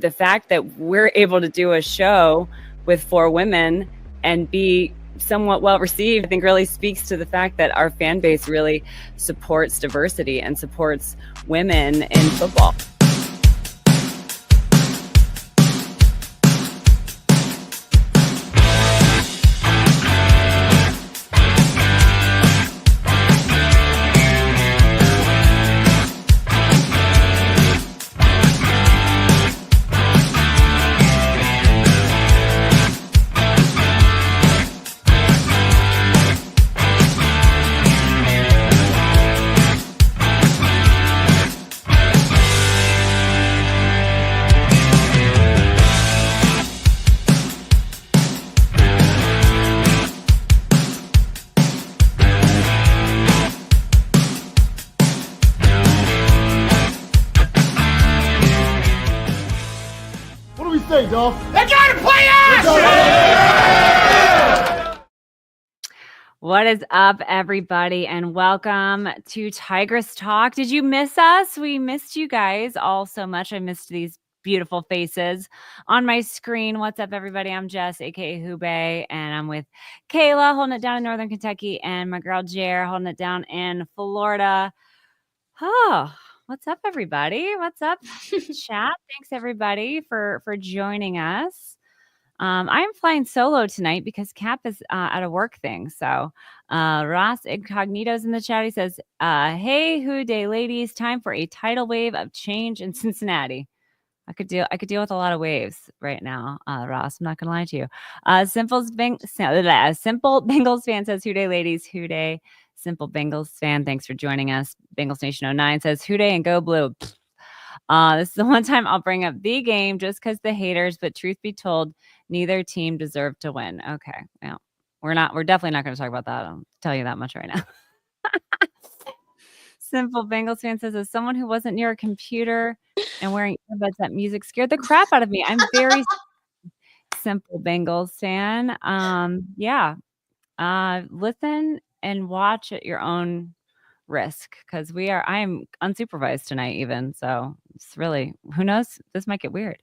the fact that we're able to do a show with 4 women and be somewhat well received, I think really speaks to the fact that our fan base really supports diversity and supports women in football. They gotta play us! What is up, everybody, and welcome to Tigress Talk. Did you miss us? We missed you guys all so much. I missed these beautiful faces on my screen. What's up, everybody? I'm Jess, aka Hube, and I'm with Kayla, holding it down in Northern Kentucky, and my girl Jer, holding it down in Florida. Oh, what's up, everybody? What's up, chat? Thanks, everybody, for joining us. I'm flying solo tonight because Cap is at a work thing. So Ross Incognito's in the chat. He says, hey, Who Day ladies, time for a tidal wave of change in Cincinnati. I could deal with a lot of waves right now, Ross. I'm not gonna lie to you. Simple Bengals fan says, Who Day ladies, Who Day. Simple Bengals fan, thanks for joining us. Bengals Nation 09 says, Who Day and go blue. This is the one time I'll bring up the game just because the haters, but truth be told, neither team deserved to win. Okay. Well, we're definitely not going to talk about that. I'll tell you that much right now. Simple Bengals fan says, as someone who wasn't near a computer and wearing earbuds, that music scared the crap out of me. I'm very Simple Bengals fan. Yeah. Listen and watch at your own risk, because I am unsupervised tonight even, so it's really, who knows, this might get weird.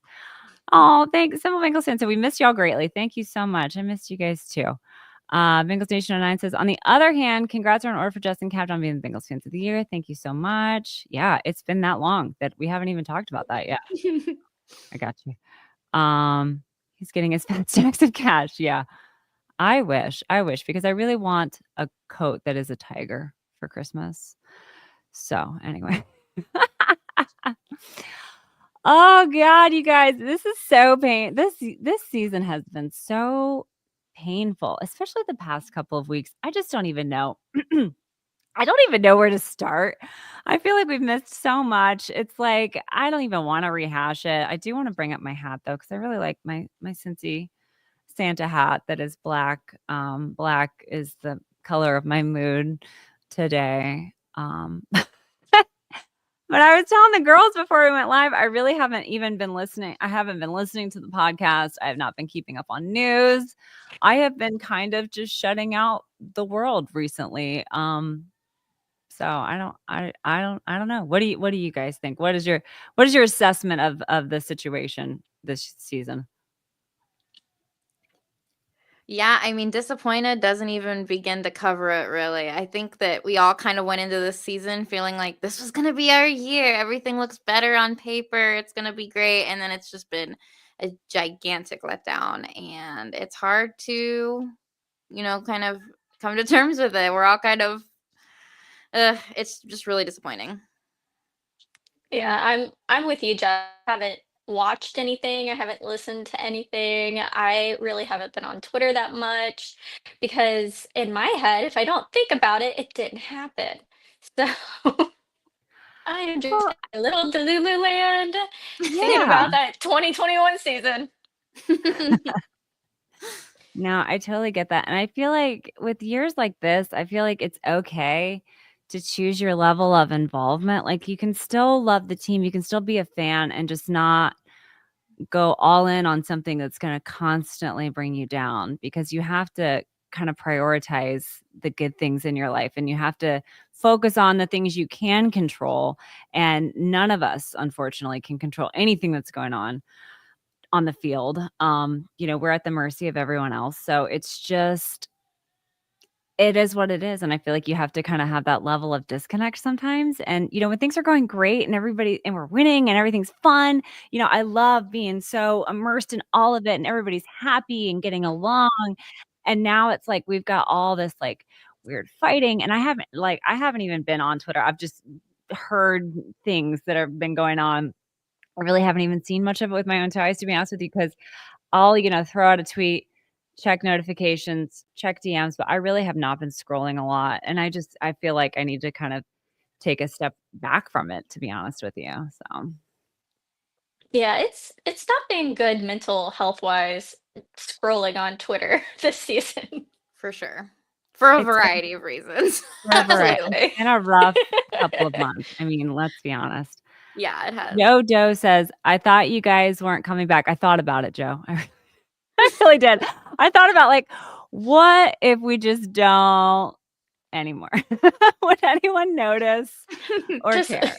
Oh, thanks, Simple Bengals fan. So we missed y'all greatly. Thank you so much. I missed you guys too. Bengals Nation 09 says, on the other hand, congrats are in order for Justin Cap on being the Bengals fans of the year. Thank you so much. Yeah, it's been that long that we haven't even talked about that yet. I got you. He's getting his fat stacks of cash. Yeah, I wish, because I really want a coat that is a tiger for Christmas. So anyway. Oh God, you guys, this is so this season has been so painful, especially the past couple of weeks. I just don't even know. I don't even know where to start. I feel like we've missed so much. It's like I don't even want to rehash it. I do want to bring up my hat though, because I really like my Cincy Santa hat that is black. Black is the color of my mood today. But I was telling the girls before we went live, I really haven't even been listening. I haven't been listening to the podcast. I have not been keeping up on news. I have been kind of just shutting out the world recently. So I don't know. What do you guys think? What is your assessment of the situation this season? Yeah, I mean, disappointed doesn't even begin to cover it, really. I think that we all kind of went into this season feeling like this was going to be our year. Everything looks better on paper. It's going to be great. And then it's just been a gigantic letdown. And it's hard to, kind of come to terms with it. We're all kind of, it's just really disappointing. Yeah, I'm with you, Jeff. I haven't watched anything. I haven't listened to anything. I really haven't been on Twitter that much because in my head, if I don't think about it, it didn't happen. So I am just a little Delulu land thinking about that 2021 season. No, I totally get that. And I feel like with years like this, I feel like it's okay to choose your level of involvement. Like you can still love the team, you can still be a fan and just not go all in on something that's going to constantly bring you down, because you have to kind of prioritize the good things in your life and you have to focus on the things you can control. And none of us, unfortunately, can control anything that's going on on the field. We're at the mercy of everyone else. So it's just it is what it is, and I feel like you have to kinda have that level of disconnect sometimes, and, when things are going great and we're winning and everything's fun, I love being so immersed in all of it and everybody's happy and getting along, and now it's like we've got all this, like, weird fighting, and I haven't even been on Twitter. I've just heard things that have been going on. I really haven't even seen much of it with my own two eyes, to be honest with you, because I'll, throw out a tweet, check notifications, check DMs, but I really have not been scrolling a lot, and I feel like I need to kind of take a step back from it, to be honest with you, so Yeah, it's not been good mental health-wise scrolling on Twitter this season. For sure. For a it's been variety of reasons. it's Absolutely. been a rough couple of months. I mean, let's be honest. Yeah, it has. Joe Doe says, "I thought you guys weren't coming back." I thought about it, Joe. I really did. I thought about, like, what if we just don't anymore? Would anyone notice or Just care?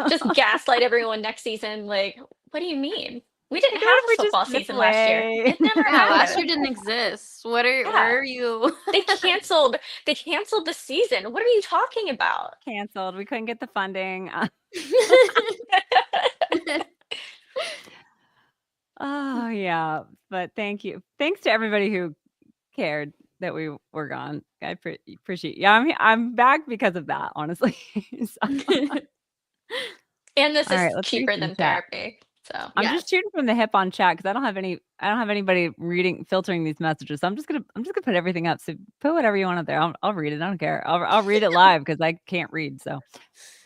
just gaslight everyone next season, like, "What do you mean? We didn't Like, what have if a we just football skip season last year. away? It never Yeah, last year happened." didn't exist. Yeah. Where are you? They canceled the season. What are you talking about? Canceled. We couldn't get the funding. Oh, yeah, but thank you. Thanks to everybody who cared that we were gone. I appreciate Yeah, I'm back because of that, honestly. So And this alright, is let's read cheaper some than chat. therapy, so I'm just Yes. shooting from the hip on chat because I don't have anybody filtering these messages. So I'm just gonna put everything up. So put whatever you want up there. I'll read it. I don't care. I'll read it live because I can't read. So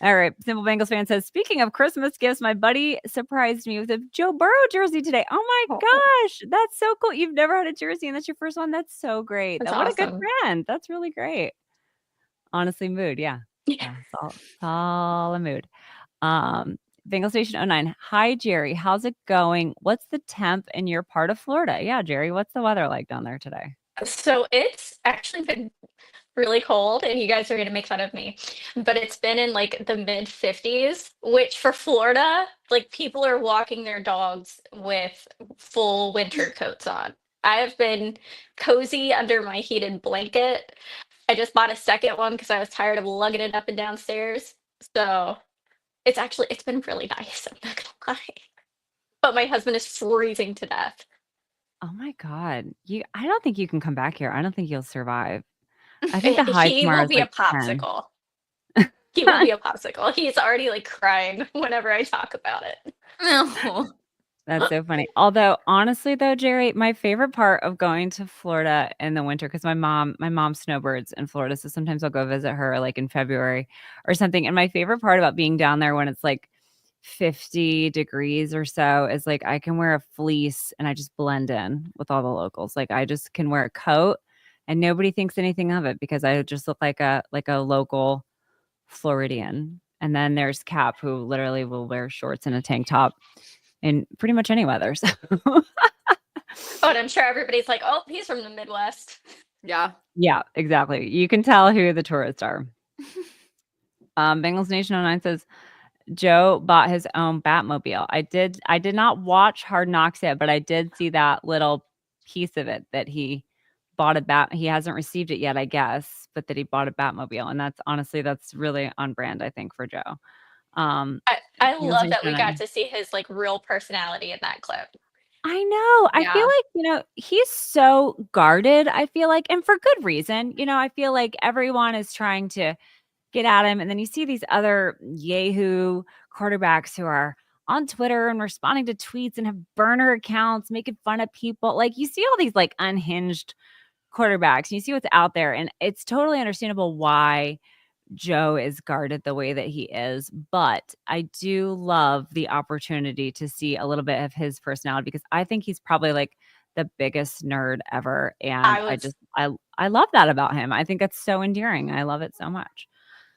all right. Simple Bengals fan says, speaking of Christmas gifts, my buddy surprised me with a Joe Burrow jersey today. Oh my oh, gosh. That's so cool. You've never had a jersey and that's your first one. That's so great. that's What a good awesome. friend. That's really great. Honestly, mood. Yeah. Yeah. Yeah. It's all a mood. Um, Bengal Station oh 09. Hi, Jerry. How's it going? What's the temp in your part of Florida? Yeah, Jerry. What's the weather like down there today? So it's actually been really cold, and you guys are gonna make fun of me, but it's been in, like, the mid-50s, which for Florida, like, people are walking their dogs with full winter coats on. I have been cozy under my heated blanket. I just bought a second one because I was tired of lugging it up and downstairs. So, it's been really nice, I'm not gonna lie. But my husband is freezing to death. Oh my God. I don't think you can come back here. I don't think you'll survive. I think the high He tomorrow will is be a like 10. popsicle. He will be a popsicle. He's already, like, crying whenever I talk about it. No. That's so funny. Although, honestly though, Jerry, my favorite part of going to Florida in the winter, because my mom snowbirds in Florida, so sometimes I'll go visit her like in February or something. And my favorite part about being down there when it's like 50 degrees or so is like I can wear a fleece and I just blend in with all the locals. Like I just can wear a coat and nobody thinks anything of it because I just look like a local Floridian. And then there's Cap, who literally will wear shorts and a tank top in pretty much any weather. So Oh, and I'm sure everybody's like, "Oh, he's from the Midwest." Yeah. yeah, exactly. You can tell who the tourists are. Bengals Nation 09 says Joe bought his own Batmobile. I did not watch Hard Knocks yet, but I did see that little piece of it that he bought a bat. He hasn't received it yet, I guess, but that he bought a Batmobile. And that's really on brand, I think, for Joe. I Bengals love Nation that we got 09. to see his, like, real personality in that clip. I know. I feel Yeah. like, he's so guarded, I feel like, and for good reason. I feel like everyone is trying to get at him. And then you see these other Yahoo quarterbacks who are on Twitter and responding to tweets and have burner accounts, making fun of people. Like you see all these like unhinged quarterbacks, and you see what's out there. And it's totally understandable why Joe is guarded the way that he is, but I do love the opportunity to see a little bit of his personality because I think he's probably like the biggest nerd ever, and I was I love that about him. I think that's so endearing. I love it so much.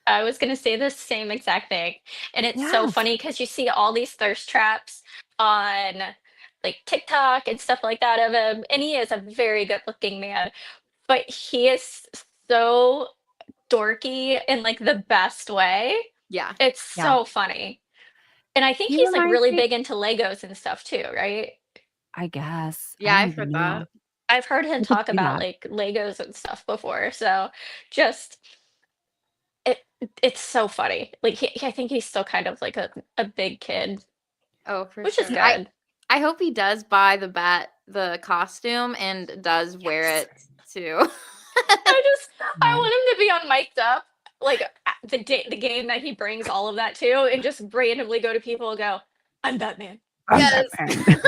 I was gonna say the same exact thing, and it's so Yes. funny because you see all these thirst traps on, like, TikTok and stuff like that of him, and he is a very good-looking man, but he is so dorky in, like, the best way. Yeah. It's Yeah. so funny, and I think He he's, like, reminds really me big into Legos and stuff too, right? I guess. Yeah, I don't I've even heard know. that. I've heard him He could talk do about that. like Legos and stuff before, so just it it's so funny. Like I think he's still kind of like a big kid, Oh, for which is sure. good. I hope he does buy the costume and does wear Yes. it too. I Right. want him to be on mic'd up, like the game that he brings all of that to, and just randomly go to people and go, "I'm Batman." I'm Yes. Batman.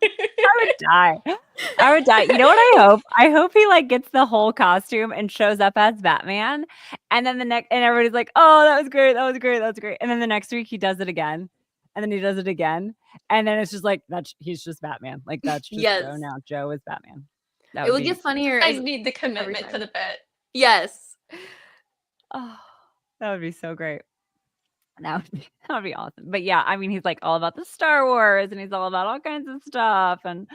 I would die. I would die. You know what I hope? I hope he, like, gets the whole costume and shows up as Batman, and then the next and everybody's like, "Oh, that was great, that was great, that was great," and then the next week he does it again, and then he does it again, and then it's just like, that's he's just Batman. Like, that's just Joe Yes. now. Joe is Batman. That It would will be get funnier I as need the every commitment to time. the bit. Yes. oh, that would be so great. That would be awesome. But yeah, I mean, he's like all about the Star Wars and he's all about all kinds of stuff. And,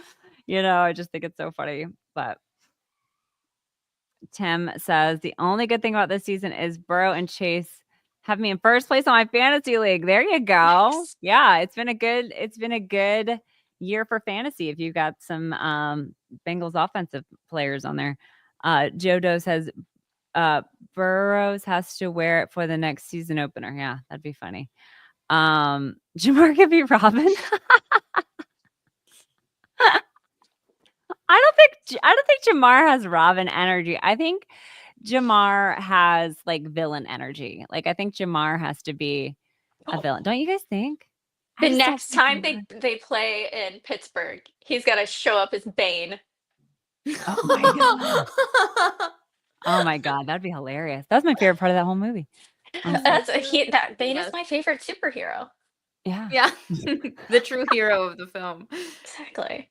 I just think it's so funny. But Tim says the only good thing about this season is Burrow and Chase have me in first place on my fantasy league. There you go. Nice. Yeah, it's been a good year for fantasy if you've got some Bengals offensive players on there. Jodo says uh Burrows has to wear it for the next season opener. Yeah, that'd be funny. Jamar could be Robin. I don't think Jamar has Robin energy. I think Jamar has like villain energy. Like I think Jamar has to be a villain. Don't you guys think? I The just don't next think time Jamar. they play in Pittsburgh, he's got to show up as Bane. Oh my god. Oh my god, that'd be hilarious. That's my favorite part of that whole movie, honestly. That's that Bane is Yes. my favorite superhero. Yeah. Yeah. The true hero of the film. Exactly.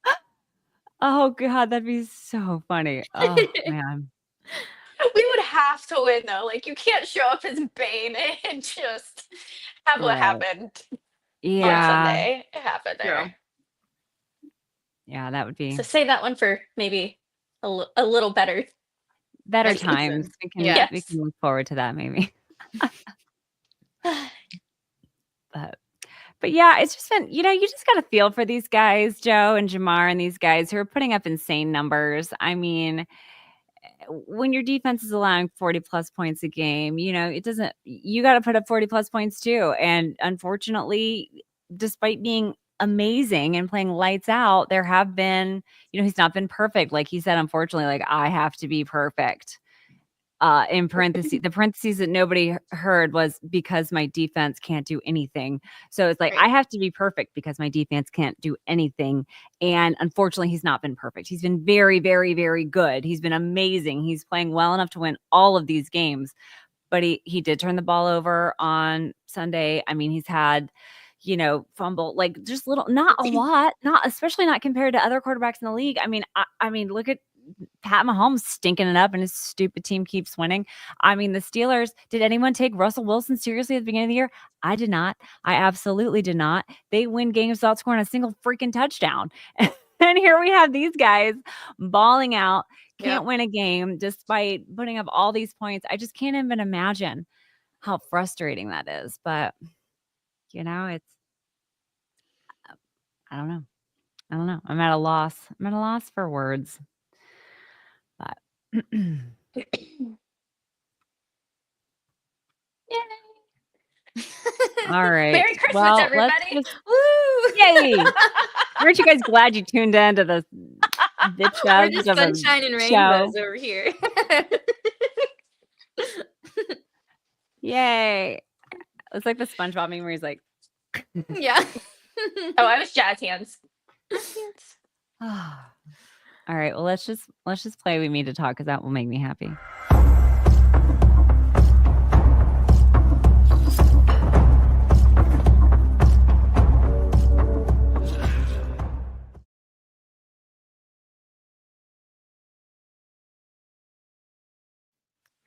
Oh god, that'd be so funny. Oh man. We would have to win though. Like you can't show up as Bane and just have what Right. happened on Yeah. Yeah. Sunday happen True. there. Yeah, that would be So save that one for maybe a little better. better Next times. season. We can Yeah. we Yes. can look forward to that maybe. But yeah, it's just been, you just got to feel for these guys, Joe and Jamar and these guys who are putting up insane numbers. I mean, when your defense is allowing 40 plus points a game, it doesn't, you got to put up 40 plus points too. And unfortunately, despite being amazing and playing lights out, there have been, he's not been perfect. Like he said, unfortunately, like I have to be perfect. In parentheses, the parentheses that nobody heard was because my defense can't do anything. So it's like Right. I have to be perfect because my defense can't do anything. And unfortunately, he's not been perfect. He's been very, very, very good. He's been amazing. He's playing well enough to win all of these games. But he did turn the ball over on Sunday. I mean, he's had fumble, like just little, not a lot, not especially not compared to other quarterbacks in the league. I mean, look at Pat Mahomes stinking it up and his stupid team keeps winning. I mean, the Steelers, did anyone take Russell Wilson seriously at the beginning of the year? I did not. I absolutely did not. They win games without scoring a single freaking touchdown. And here we have these guys balling out, can't Yep. win a game despite putting up all these points. I just can't even imagine how frustrating that is. But, it's, I don't know. I don't know. I'm at a loss. I'm at a loss for words. But Yay. all right. Merry Christmas, Well, let's everybody. just Woo! yay. Aren't you guys glad you tuned in to this bitch We're fest just of a sunshine and show? rainbows over here. Yay. It's like the SpongeBob meme where he's like, Yeah. Oh, I was jazz hands. all right. Well, let's just play We Need to Talk because that will make me happy.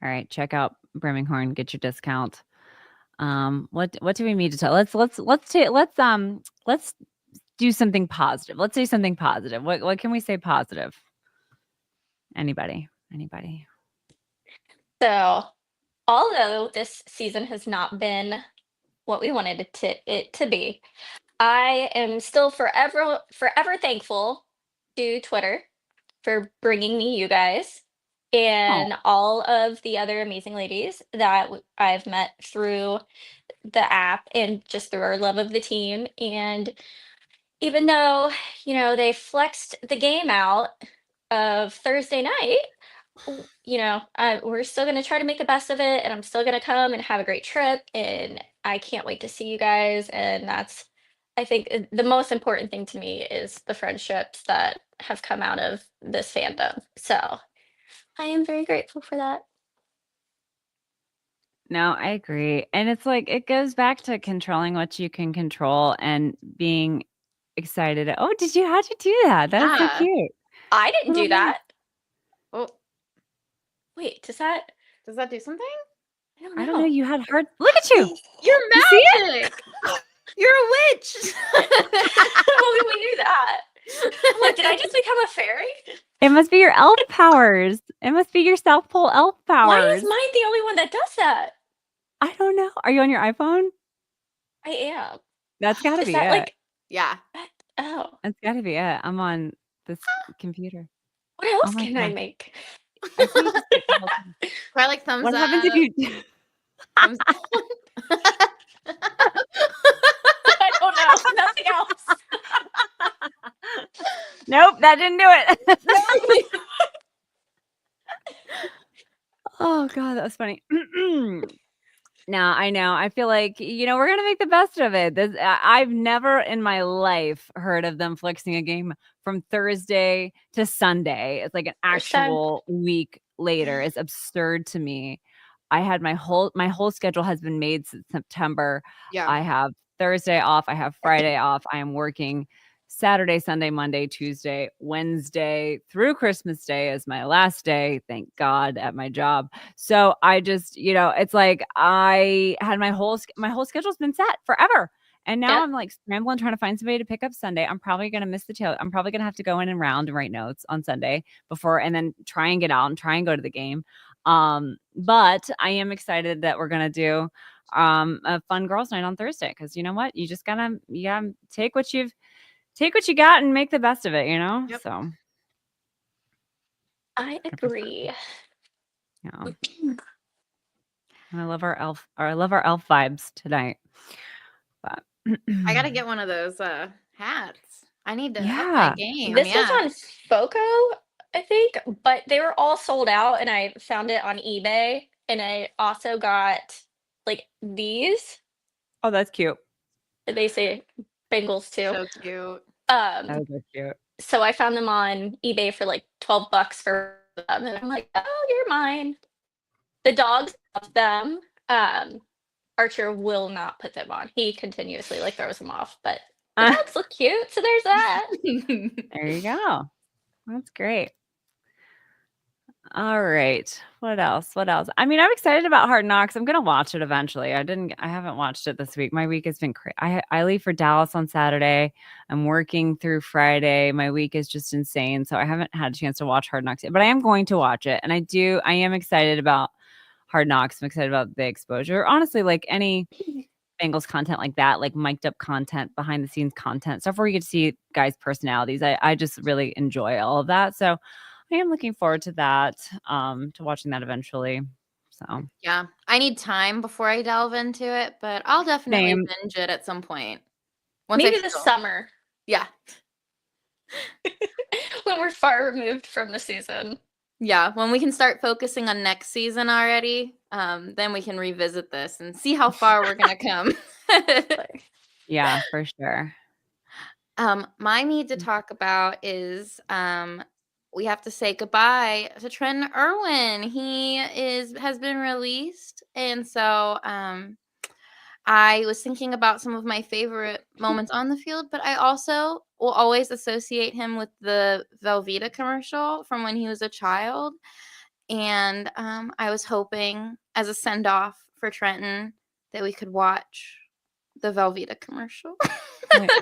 All right, check out Birmingham, get your discount. What do we need to tell? Let's do something positive. Let's say something positive. What can we say positive? Anybody? Anybody? So, although this season has not been what we wanted it to be, I am still forever thankful to Twitter for bringing me you guys Oh, and all of the other amazing ladies that I've met through the app and just through our love of the team. And even though, they flexed the game out of Thursday night, we're still going to try to make the best of it. And I'm still going to come and have a great trip. And I can't wait to see you guys. And I think, the most important thing to me is the friendships that have come out of this fandom. So I am very grateful for that. no, I agree. And it's like it goes back to controlling what you can control and being excited. Oh, how'd you do that? That was so Yeah. cute. I didn't Little do man. that. Oh, Wait, does that? does that do something? I don't I don't know. know. You had heart. Look at you. You're You see it? magic. You're a witch. Well, we knew that. I'm like, did I just become a fairy? It must be your elf powers. It must be your South Pole elf Why is powers. mine the only one that does that? I don't know. Are you on your iPhone? I am. That's gotta Is be that it. like Yeah. oh, That's gotta be it. I'm on this computer. what Oh else my can I gosh. make? I say you just like the whole thing. Try like thumbs What up. happens if you Thumbs down. I don't know. Nothing else. Nope, that didn't do it. Oh god, that was funny. Now, I know. I feel like, we're gonna make the best of it. I've never in my life heard of them flexing a game from Thursday to Sunday. It's like an First time. actual week later. It's absurd to me. I had my whole schedule has been made since September. Yeah. I have Thursday off. I have Friday off. I am working Saturday, Sunday, Monday, Tuesday, Wednesday through Christmas Day is my last day, thank God, at my job. So I just, it's like I had my whole schedule's been set forever. And now Yep. I'm like scrambling trying to find somebody to pick up Sunday. I'm probably going to miss the tail. I'm probably going to have to go in and round and write notes on Sunday before and then try and get out and try and go to the game. But I am excited that we're going to do a fun girls night on Thursday cuz you know what? You just got to take what you got and make the best of it, Yep. So I 100%. agree. Yeah. I love our elf vibes tonight. But I gotta get one of those hats. I need to up yeah. my game. This was Yeah. on Foco, I think, but they were all sold out and I found it on eBay and I also got like these. Oh, that's cute. They say Bengals too. So cute. Those are cute. So I found them on eBay for like $12 for them, and I'm like, "Oh, you're mine." The dogs love them. Archer will not put them on. He continuously like throws them off, but the dogs look cute, so there's that. There you go. That's great. All right. What else? I mean, I'm excited about Hard Knocks. I'm gonna watch it eventually. I haven't watched it this week. My week has been crazy. I leave for Dallas on Saturday. I'm working through Friday. My week is just insane. So I haven't had a chance to watch Hard Knocks yet, but I am going to watch it. And I am excited about Hard Knocks. I'm excited about the exposure. Honestly, like any Bengals content like that, like mic'd up content, behind the scenes content, stuff where you get to see guys' personalities. I just really enjoy all of that. So I am looking forward to that, to watching that eventually. So Yeah. I need time before I delve into it, but I'll definitely Same. binge it at some point. Once I Maybe this feel- summer Yeah. when we're far removed from the season. Yeah. When we can start focusing on next season already, then we can revisit this and see how far we're gonna come. Yeah, for sure. My need to talk about is we have to say goodbye to Trent Irwin. He has been released, and so I was thinking about some of my favorite moments on the field, but I also will always associate him with the Velveeta commercial from when he was a child. And I was hoping, as a send off for Trenton, that we could watch the Velveeta commercial.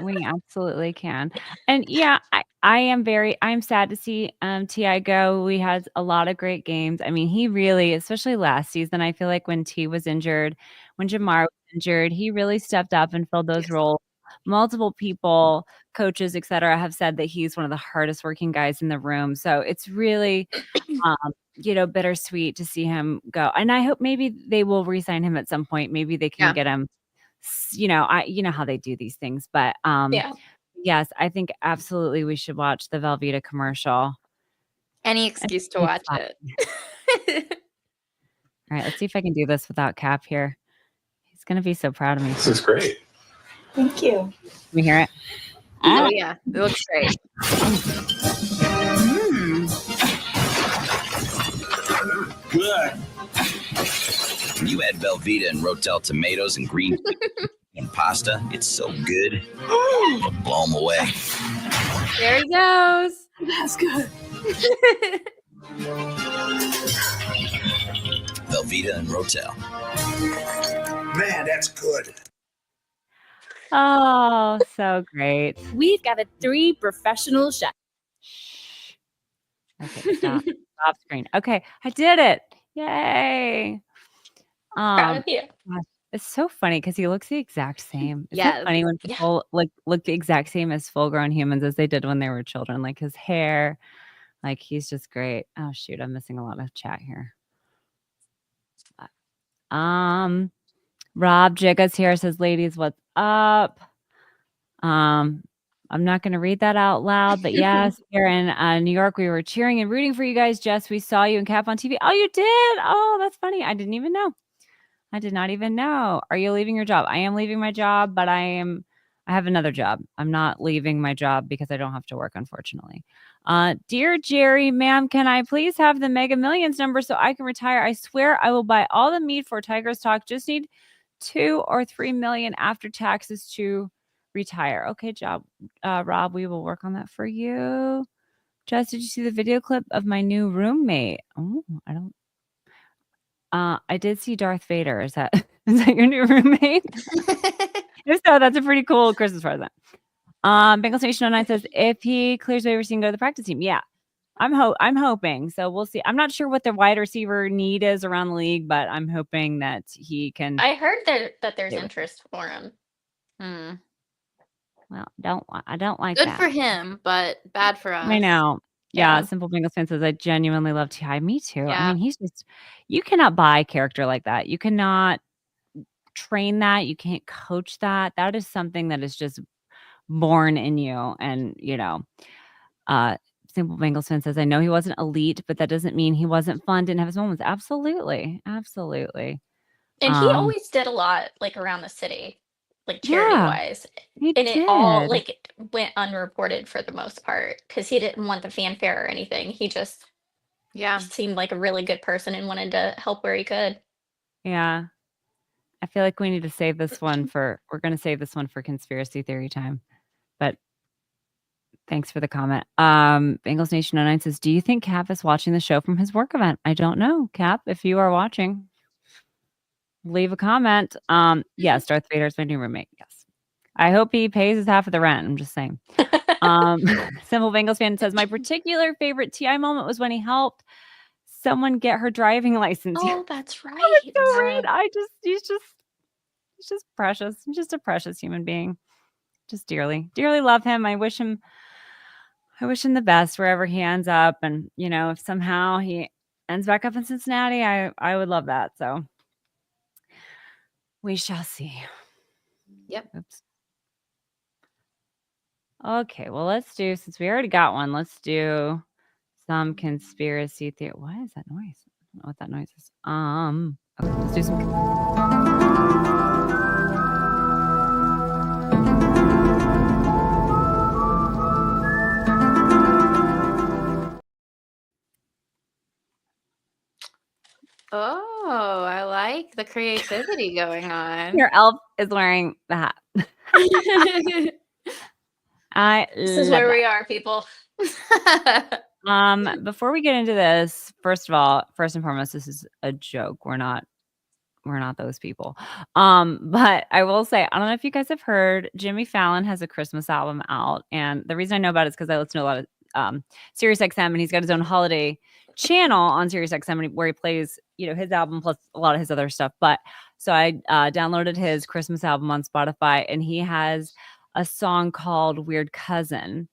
We absolutely can. And yeah, I'm sad to see Ti go. We had a lot of great games. I mean, he really, especially last season, I feel like when T was injured, when Jamar was injured, he really stepped up and filled those Yes. roles. multiple people, coaches, etc., have said that he's one of the hardest working guys in the room. So it's really, bittersweet to see him go. And I hope maybe they will re-sign him at some point. Maybe they can get him. You know how they do these things, but Yeah. yes, I think absolutely we should watch the Velveeta commercial. Any excuse to watch it. All right, let's see if I can do this without Cap here. He's gonna be so proud of me. This is great. Thank you. Can we hear it? Oh yeah, it looks great. Good. When you add Velveeta and Rotel tomatoes and green and pasta, it's so good. It'll blow them away. There he goes. That's good. Velveeta and Rotel. Man, that's good. Oh, so great. We've got 3 professional chefs. Shh. Okay, stop. Stop screen. Okay, I did it. Yay. Proud of you. Gosh, it's so funny because he looks the exact same. Isn't Yes. it funny when people look the exact same as full-grown humans as they did when they were children? Like his hair, like he's just great. Oh shoot, I'm missing a lot of chat here. Rob Jiggas here says, ladies, what's up? I'm not going to read that out loud, but yes, here in New York, we were cheering and rooting for you guys. Jess, we saw you and Cap on TV. Oh, you did? Oh, that's funny. I didn't even know. I did not even know. Are you leaving your job? I am leaving my job, but I have another job. I'm not leaving my job because I don't have to work, unfortunately. Dear Jerry, ma'am, can I please have the Mega Millions number so I can retire? I swear I will buy all the meat for Tigress Talk. Just need 2 or 3 million after taxes to retire. Okay, Rob, we will work on that for you. Jess, did you see the video clip of my new roommate? Oh, I don't. I did see Darth Vader. Is that your new roommate? If so, that's a pretty cool Christmas present. Bengals Nation 09 says if he clears waivers, he can go to the practice team. Yeah, I'm hoping. So we'll see. I'm not sure what the wide receiver need is around the league, but I'm hoping that he can. I heard that there's interest for him. Well, I don't like Good that. for him, but bad for us. I know. Yeah, Yeah. Simple Bengals fan says I genuinely love T.I. Me too. I Yeah. mean, he's just you cannot buy character like that. You cannot train that. You can't coach that. That is something that is just born in you. And Simple Bengals fan says I know he wasn't elite, but that doesn't mean he wasn't fun. Didn't have his moments. Absolutely, absolutely. And he always did a lot like around the city, like charity wise. He And it all did. like went unreported for the most part because he didn't want the fanfare or anything. He just seemed like a really good person and wanted to help where he could. Yeah. I feel like we need to save this one we're going to save this one for conspiracy theory time. But thanks for the comment. Bengals Nation 09 says, do you think Cap is watching the show from his work event? I don't know. Cap, if you are watching, leave a comment. Yes, Darth Vader is my new roommate. Yes. I hope he pays his half of the rent. I'm just saying. Simple Bengals fan says, my particular favorite TI moment was when he helped someone get her driving license. Oh, that's right. Oh, it's so sweet. He's just precious. He's just a precious human being. Just dearly love him. I wish him the best wherever he ends up. And if somehow he ends back up in Cincinnati, I would love that. So we shall see. Yep. Oops. Okay, well, since we already got one, let's do some conspiracy theory. What is that noise? I don't know what that noise is. Okay, let's do some. Oh, I like the creativity going on. Your elf is wearing the hat. This is where we are, people. Before we get into this, first and foremost, this is a joke. We're not those people. But I will say, I don't know if you guys have heard, Jimmy Fallon has a Christmas album out, and the reason I know about it is because I listen to a lot of Sirius XM, and he's got his own holiday channel on Sirius XM where he plays, his album plus a lot of his other stuff. But so I downloaded his Christmas album on Spotify, and he has a song called Weird Cousin.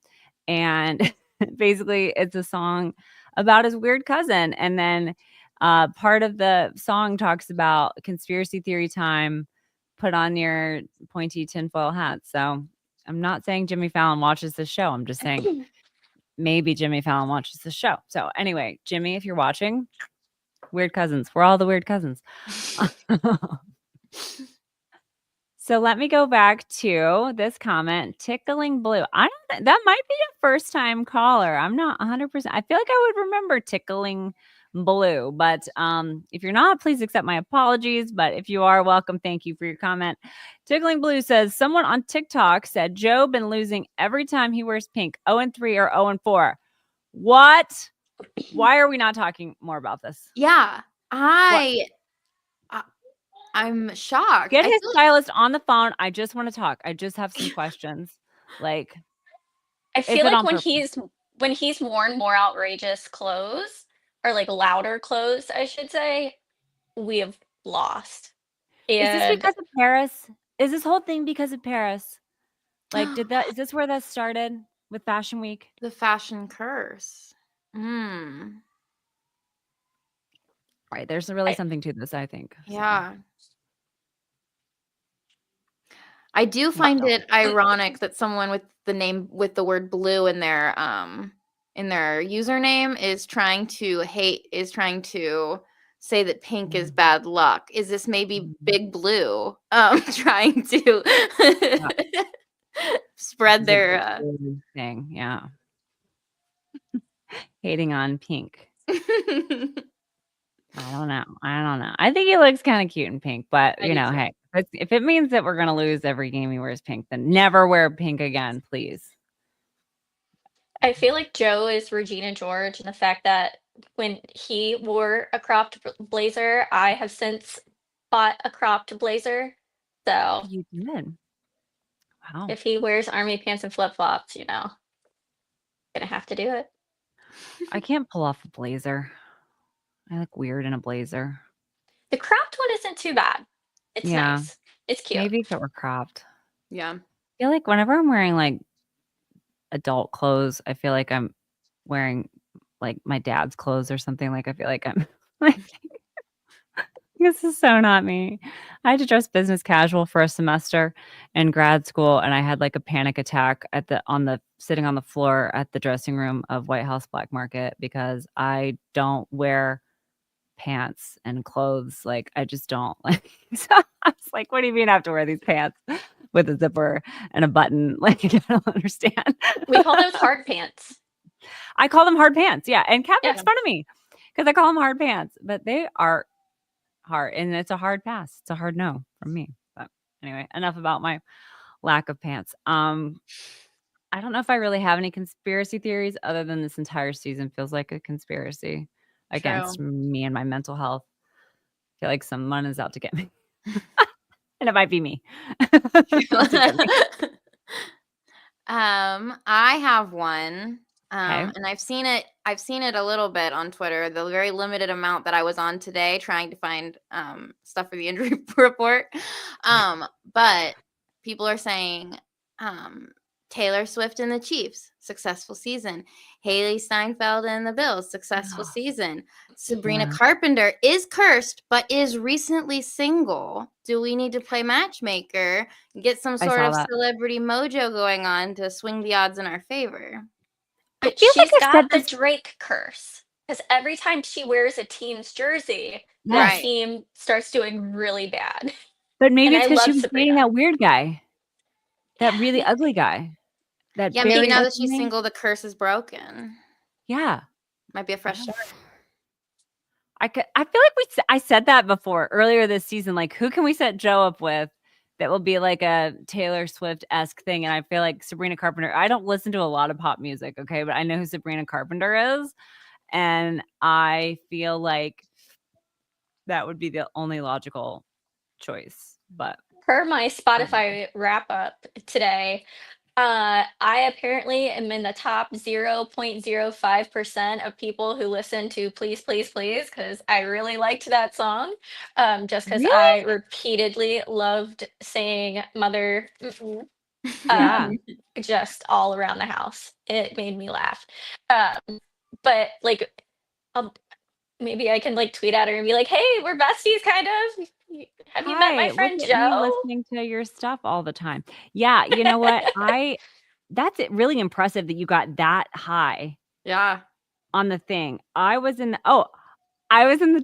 And basically, it's a song about his weird cousin. And then part of the song talks about conspiracy theory time. Put on your pointy tinfoil hat. So I'm not saying Jimmy Fallon watches this show. I'm just saying maybe Jimmy Fallon watches the show. So anyway, Jimmy, if you're watching, weird cousins. We're all the weird cousins. So let me go back to this comment, Tickling Blue. That might be a first time caller. I'm not 100%. I feel like I would remember Tickling Blue, but if you're not, please accept my apologies. But if you are, welcome. Thank you for your comment. Tickling Blue says someone on TikTok said Joe been losing every time he wears pink. 0-3 or 0-4. What? Why are we not talking more about this? Yeah, I'm shocked. Get I his feel like- stylist on the phone. I just want to talk. I just have some questions. Like, I is feel it like on purpose? when he's worn more outrageous clothes or like louder clothes, I should say, we have lost. Is this And because of Paris? Is this whole thing because of Paris? Like, is this where that started with Fashion Week? the fashion curse. Right. There's really I- something to this, I think. So, Yeah. I do find it ironic that someone with the word blue in their username is trying to say that pink is bad luck. Is this maybe Big Blue trying to spread it's a their blue thing. Yeah. Hating on pink. I don't know. I think he looks kind of cute in pink, but I do too. hey, if it means that we're gonna lose every game he wears pink, then never wear pink again, please. I feel like Joe is Regina George, and the fact that when he wore a cropped blazer, I have since bought a cropped blazer. So You did. Wow. if he wears army pants and flip flops, gonna have to do it. I can't pull off a blazer. I look weird in a blazer. The cropped one isn't too bad. It's Yeah. nice. It's cute. Maybe if it were cropped. Yeah. I feel like whenever I'm wearing like adult clothes, I feel like I'm wearing like my dad's clothes or something. Like I feel like I'm like this is so not me. I had to dress business casual for a semester in grad school, and I had like a panic attack sitting on the floor at the dressing room of White House Black Market because I don't wear pants and clothes. Like I just don't like. So I was like, "What do you mean I have to wear these pants with a zipper and a button?" Like I don't understand. We call those hard pants. I call them hard pants. Yeah, and Kat makes Yeah. fun of me because I call them hard pants, but they are hard, and it's a hard pass. It's a hard no from me. But anyway, enough about my lack of pants. I don't know if I really have any conspiracy theories other than this entire season feels like a conspiracy against me and my mental health. I feel like someone is out to get me. And it might be me. Out to get me. I have one. Okay. And I've seen it a little bit on Twitter, the very limited amount that I was on today trying to find stuff for the injury report. But people are saying Taylor Swift and the Chiefs, successful season. Haley Steinfeld and the Bills, successful season. Sabrina Carpenter is cursed, but is recently single. Do we need to play matchmaker and get some sort of celebrity mojo going on to swing the odds in our favor? But feel she's like I said got the this- Drake curse. Because every time she wears a team's jersey, Yes. that team starts doing really bad. But maybe And it's I because she love was dating Sabrina. that weird guy. That really ugly guy. That Yeah, maybe very now that what's his she's name? single, the curse is broken. Yeah. Might be a fresh start. I feel like I said that before earlier this season. Like, who can we set Joe up with that will be like a Taylor Swift-esque thing? And I feel like Sabrina Carpenter. I don't listen to a lot of pop music, okay, but I know who Sabrina Carpenter is, and I feel like that would be the only logical choice. But Per my Spotify wrap up today, I apparently am in the top 0.05% of people who listen to Please, Please, Please, because I really liked that song. Just because Really? I repeatedly loved saying Mother. Yeah. Just all around the house. It made me laugh. But like, I'll, maybe I can like tweet at her and be like, "Hey, we're besties, kind of. Have you met my Hi, look friend at me Joe?" listening to your stuff all the time. Yeah, you know what? That's it really impressive that you got that high Yeah. on the thing. I was in the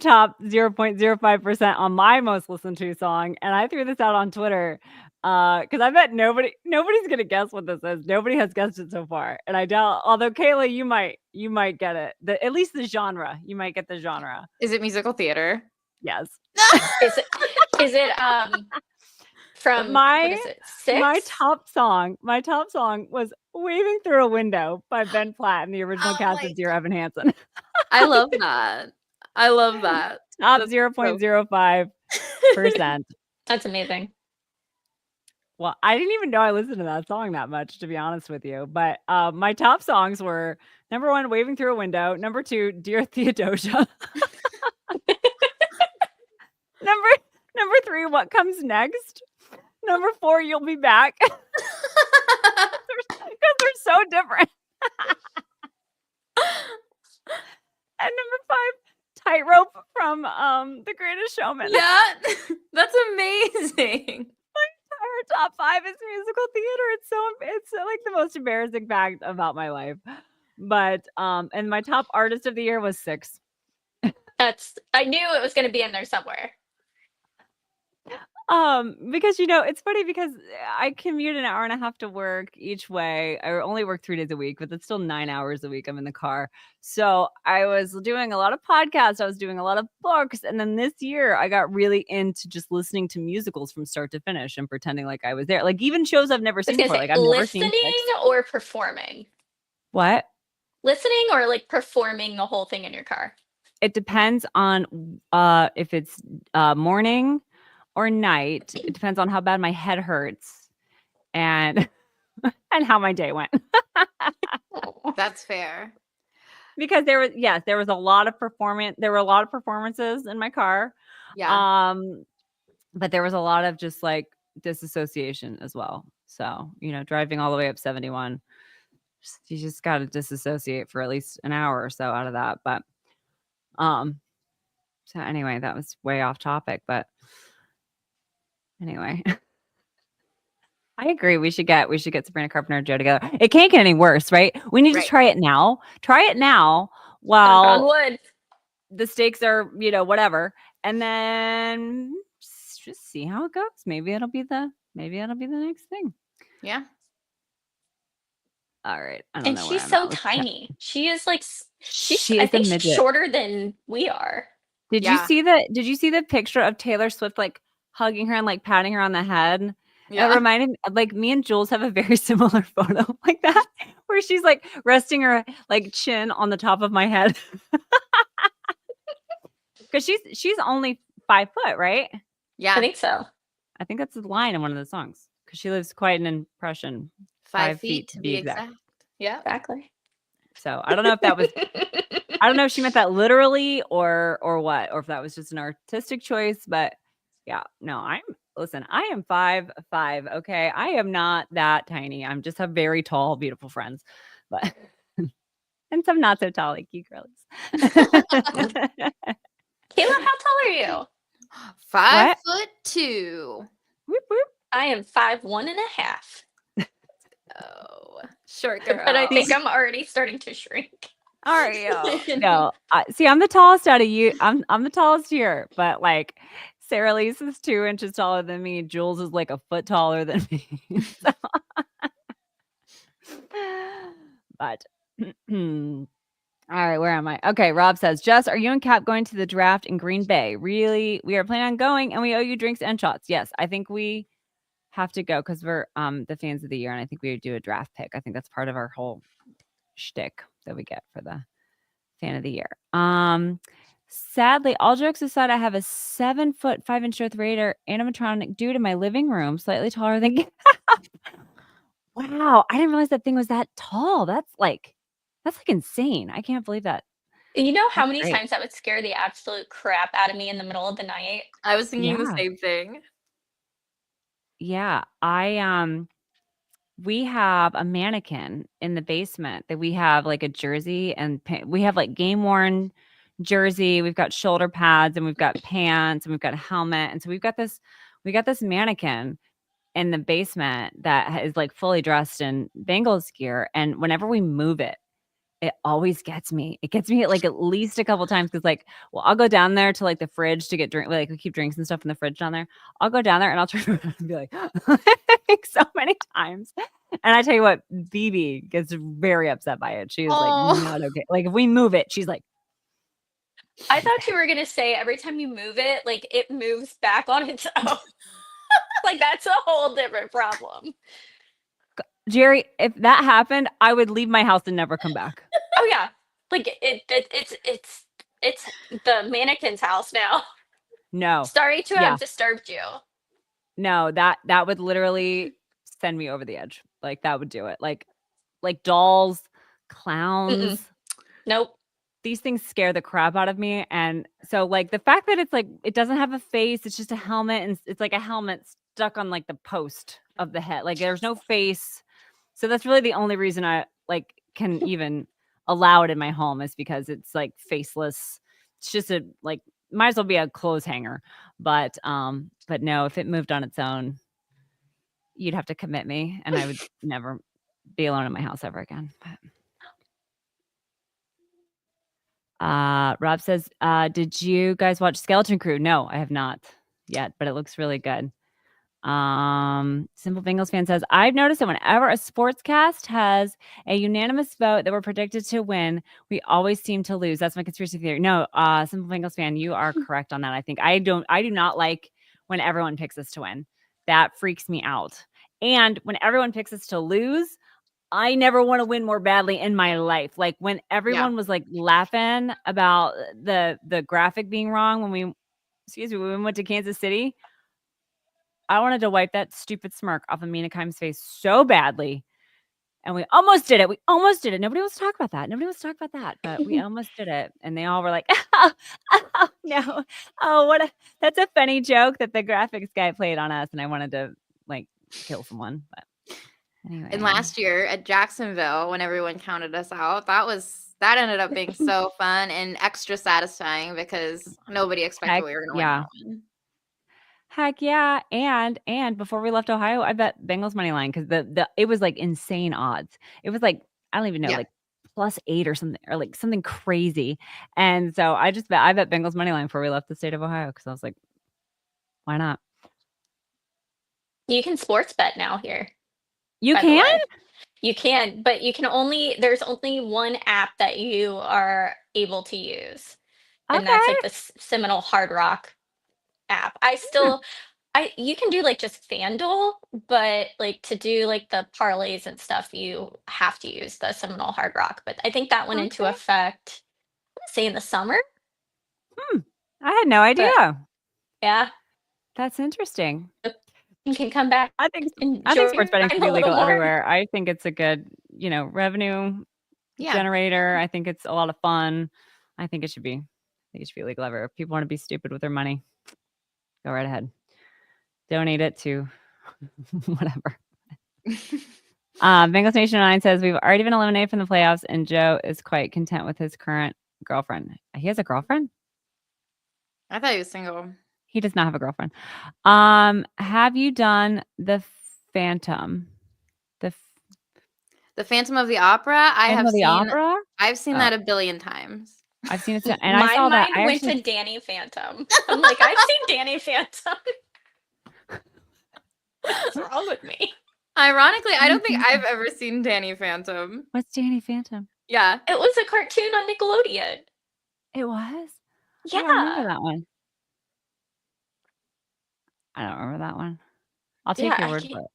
top 0.05% on my most listened to song, and I threw this out on Twitter, because I bet nobody's gonna guess what this is. Nobody has guessed it so far, and I doubt although, Kayla, you might get it. At least the genre. You might get the genre. Is it musical theater? Yes. Is it from what My is it? my 6? top song was "Waving Through a Window" by Ben Platt and the original Oh cast my of Dear Evan Hansen. I love that. I love that. Top That's so 0.05%. That's amazing. Well, I didn't even know I listened to that song that much, to be honest with you. But my top songs were number 1, "Waving Through a Window," number 2, "Dear Theodosia," number 3, "What Comes Next," number 4, "You'll Be Back," because they're so different, and number 5, "Tightrope" from The Greatest Showman. Yeah. That's amazing. Our top 5 is musical theater. It's like the most embarrassing fact about my life. But and my top artist of the year was 6. I knew it was going to be in there somewhere. Because it's funny because I commute an hour and a half to work each way. I only work 3 days a week, but that's still 9 hours a week I'm in the car. So I was doing a lot of podcasts, I was doing a lot of books, and then this year I got really into just listening to musicals from start to finish and pretending like I was there. Like even shows I've never I was seen going to before. say Like I've never seen listening 6. or performing. What? Listening or like performing the whole thing in your car. It depends on if it's morning or night. It depends on how bad my head hurts and and how my day went. That's fair. Because there was a lot of performances in my car. Yeah. But there was a lot of just like disassociation as well. So, driving all the way up 71, you just got to disassociate for at least an hour or so out of that. But so anyway, that was way off topic, but anyway. I agree. We should get Sabrina Carpenter and Joe together. It can't get any worse, right? We need to Right. try it now. Try it now Knock on while wood. the stakes are, whatever. And then just see how it goes. Maybe it'll be the next thing. Yeah. All right. I don't And know where she's I'm so at with that. tiny. She is like She I is a think she's midget. shorter than we are. Did you see the picture of Taylor Swift like hugging her and like patting her on the head? Yeah. It reminded me, like me and Jules have a very similar photo like that, where she's like resting her like chin on the top of my head. Because she's only 5 foot, right? Yeah. I think so. I think that's the line in one of the songs. Because she lives quite an impression. 5 feet to be exact. Yeah. Exactly. So I don't know if that was I don't know if she meant that literally or what, or if that was just an artistic choice, but yeah, no, I am 5'5", okay? I am not that tiny. I'm just have very tall, beautiful friends. But and some not so tall like you girlies. Kayla, how tall are you? 5'2". Whoop, whoop. I am 5'1.5". Oh, short girl. But I think I'm already starting to shrink. Are you? No, see, I'm the tallest out of you. I'm the tallest here, but like Sarah Lise is 2 inches taller than me. Jules is like a foot taller than me. So. But all right, where am I? Okay, Rob says, Jess, are you and Cap going to the draft in Green Bay? Really? We are planning on going, and we owe you drinks and shots. Yes, I think we have to go because we're the fans of the year, and I think we do a draft pick. I think that's part of our whole shtick that we get for the fan of the year. Sadly, all jokes aside, I have a 7'5" Darth Vader animatronic dude in my living room, slightly taller than Cap. Wow, I didn't realize that thing was that tall. That's like insane. I can't believe that. You know how That's many great. times that would scare the absolute crap out of me in the middle of the night? I was thinking the Yeah. same thing. Yeah, I we have a mannequin in the basement that we have like a jersey and we have like game worn jersey. We've got shoulder pads and we've got pants and we've got a helmet. And so we got this mannequin in the basement that is like fully dressed in Bengals gear. And whenever we move it, it always gets me. It gets me like at least a couple times because like, well, I'll go down there to like the fridge to get drink. Like we keep drinks and stuff in the fridge down there. I'll go down there and I'll turn around and be like, like so many times. And I tell you what, BB gets very upset by it. She is like not okay. Like if we move it, she's like, I thought you were gonna say every time you move it, like it moves back on its own. Like that's a whole different problem. Jerry, if that happened, I would leave my house and never come back. Oh yeah, like it's the mannequin's house now. No. Sorry to have disturbed you. No, that would literally send me over the edge. Like that would do it. Like dolls, clowns. Nope. These things scare the crap out of me. And so like the fact that it's like it doesn't have a face, it's just a helmet and it's like a helmet stuck on like the post of the head. Like there's no face. So that's really the only reason I like can even allow it in my home is because it's like faceless. It's just a like might as well be a clothes hanger. But no, if it moved on its own, you'd have to commit me and I would never be alone in my house ever again. Rob says, did you guys watch Skeleton Crew? No, I have not yet, but it looks really good. Simple Bengals fan says, I've noticed that whenever a sportscast has a unanimous vote that we're predicted to win, we always seem to lose. That's my conspiracy theory. No, Simple Bengals fan, you are correct on that. I think I do not like when everyone picks us to win. That freaks me out. And when everyone picks us to lose, I never want to win more badly in my life. Like when everyone was like laughing about the graphic being wrong when we went to Kansas City. I wanted to wipe that stupid smirk off of Mina Kimes' face so badly. And we almost did it. Nobody wants to talk about that. But we almost did it. And they all were like, oh no. Oh, that's a funny joke that the graphics guy played on us. And I wanted to like kill someone. But anyway. And last year at Jacksonville, when everyone counted us out, that ended up being so fun and extra satisfying because nobody expected we were going to win that one. Heck yeah. And before we left Ohio, I bet Bengals money line because it was like insane odds. It was like, I don't even know, like +8 or something, or like something crazy. And so I bet Bengals money line before we left the state of Ohio because I was like, why not? You can sports bet now here. You can? You can, but there's only one app that you are able to use. And that's like the Seminole Hard Rock app. You can do like just FanDuel, but like to do like the parlays and stuff, you have to use the Seminole Hard Rock. But I think that went into effect, let's say in the summer. I had no idea. But, yeah. That's interesting. You can come back. I think sports betting should be legal everywhere. I think it's a good, revenue generator. I think it's a lot of fun. I think it should be legal everywhere. If people want to be stupid with their money, go right ahead. Donate it to whatever. Bengals Nation 9 says we've already been eliminated from the playoffs, and Joe is quite content with his current girlfriend. He has a girlfriend? I thought he was single. He does not have a girlfriend. Have you done the Phantom? The Phantom of the Opera? Opera? I've seen that a billion times. I've seen it, and I saw that. My mind went to Danny Phantom. I'm like, I've seen Danny Phantom. What's wrong with me? Ironically, I don't think I've ever seen Danny Phantom. What's Danny Phantom? Yeah. It was a cartoon on Nickelodeon. It was? Yeah. I don't remember that one. I'll take your word for it.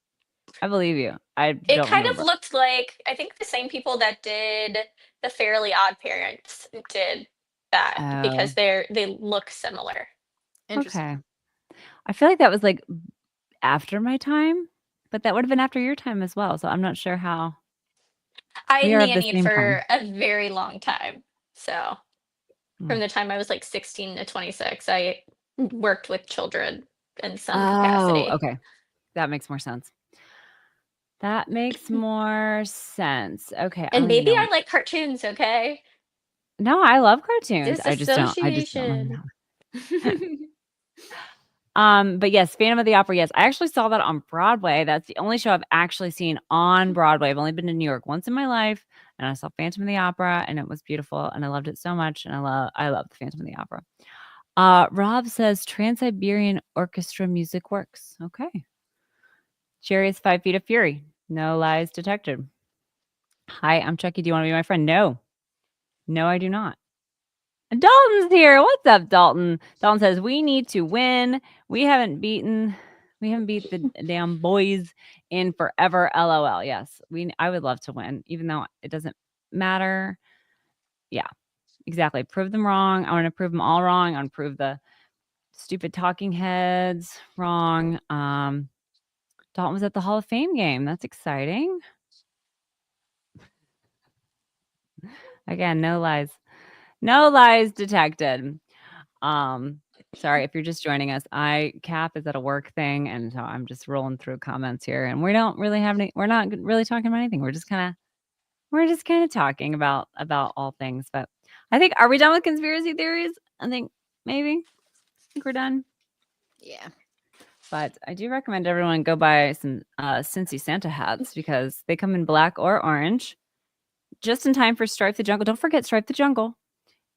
I believe you. It kind of looked like, I think the same people that did the Fairly Odd Parents did that because they look similar. Interesting. Okay. I feel like that was like after my time, but that would have been after your time as well. So I'm not sure how. I nannied for a very long time. So from the time I was like 16 to 26, I worked with children in some capacity. Okay. That makes more sense. That makes more sense. Okay, I And don't even maybe know. I like cartoons, okay? No, I love cartoons. I just don't Disassociation. But yes, Phantom of the Opera, yes. I actually saw that on Broadway. That's the only show I've actually seen on Broadway. I've only been to New York once in my life, and I saw Phantom of the Opera, and it was beautiful, and I loved it so much, and I love the Phantom of the Opera. Rob says Trans-Siberian Orchestra music works. Okay. Jerry is 5 feet of fury. No lies detected. Hi, I'm Chucky. Do you want to be my friend? No. No, I do not. Dalton's here. What's up, Dalton? Dalton says we need to win. We haven't beat the damn boys in forever. LOL. Yes. I would love to win, even though it doesn't matter. Yeah, exactly. Prove them wrong. I want to prove them all wrong. I want to prove the stupid talking heads wrong. Dalton was at the Hall of Fame game. That's exciting. Again, no lies. No lies detected. Sorry if you're just joining us. Cap is at a work thing, and so I'm just rolling through comments here, and we don't really have any. We're not really talking about anything. We're just kind of talking about all things. But I think, are we done with conspiracy theories? I think maybe. I think we're done. Yeah. But I do recommend everyone go buy some Cincy Santa hats because they come in black or orange, just in time for Stripe the Jungle. Don't forget, Stripe the Jungle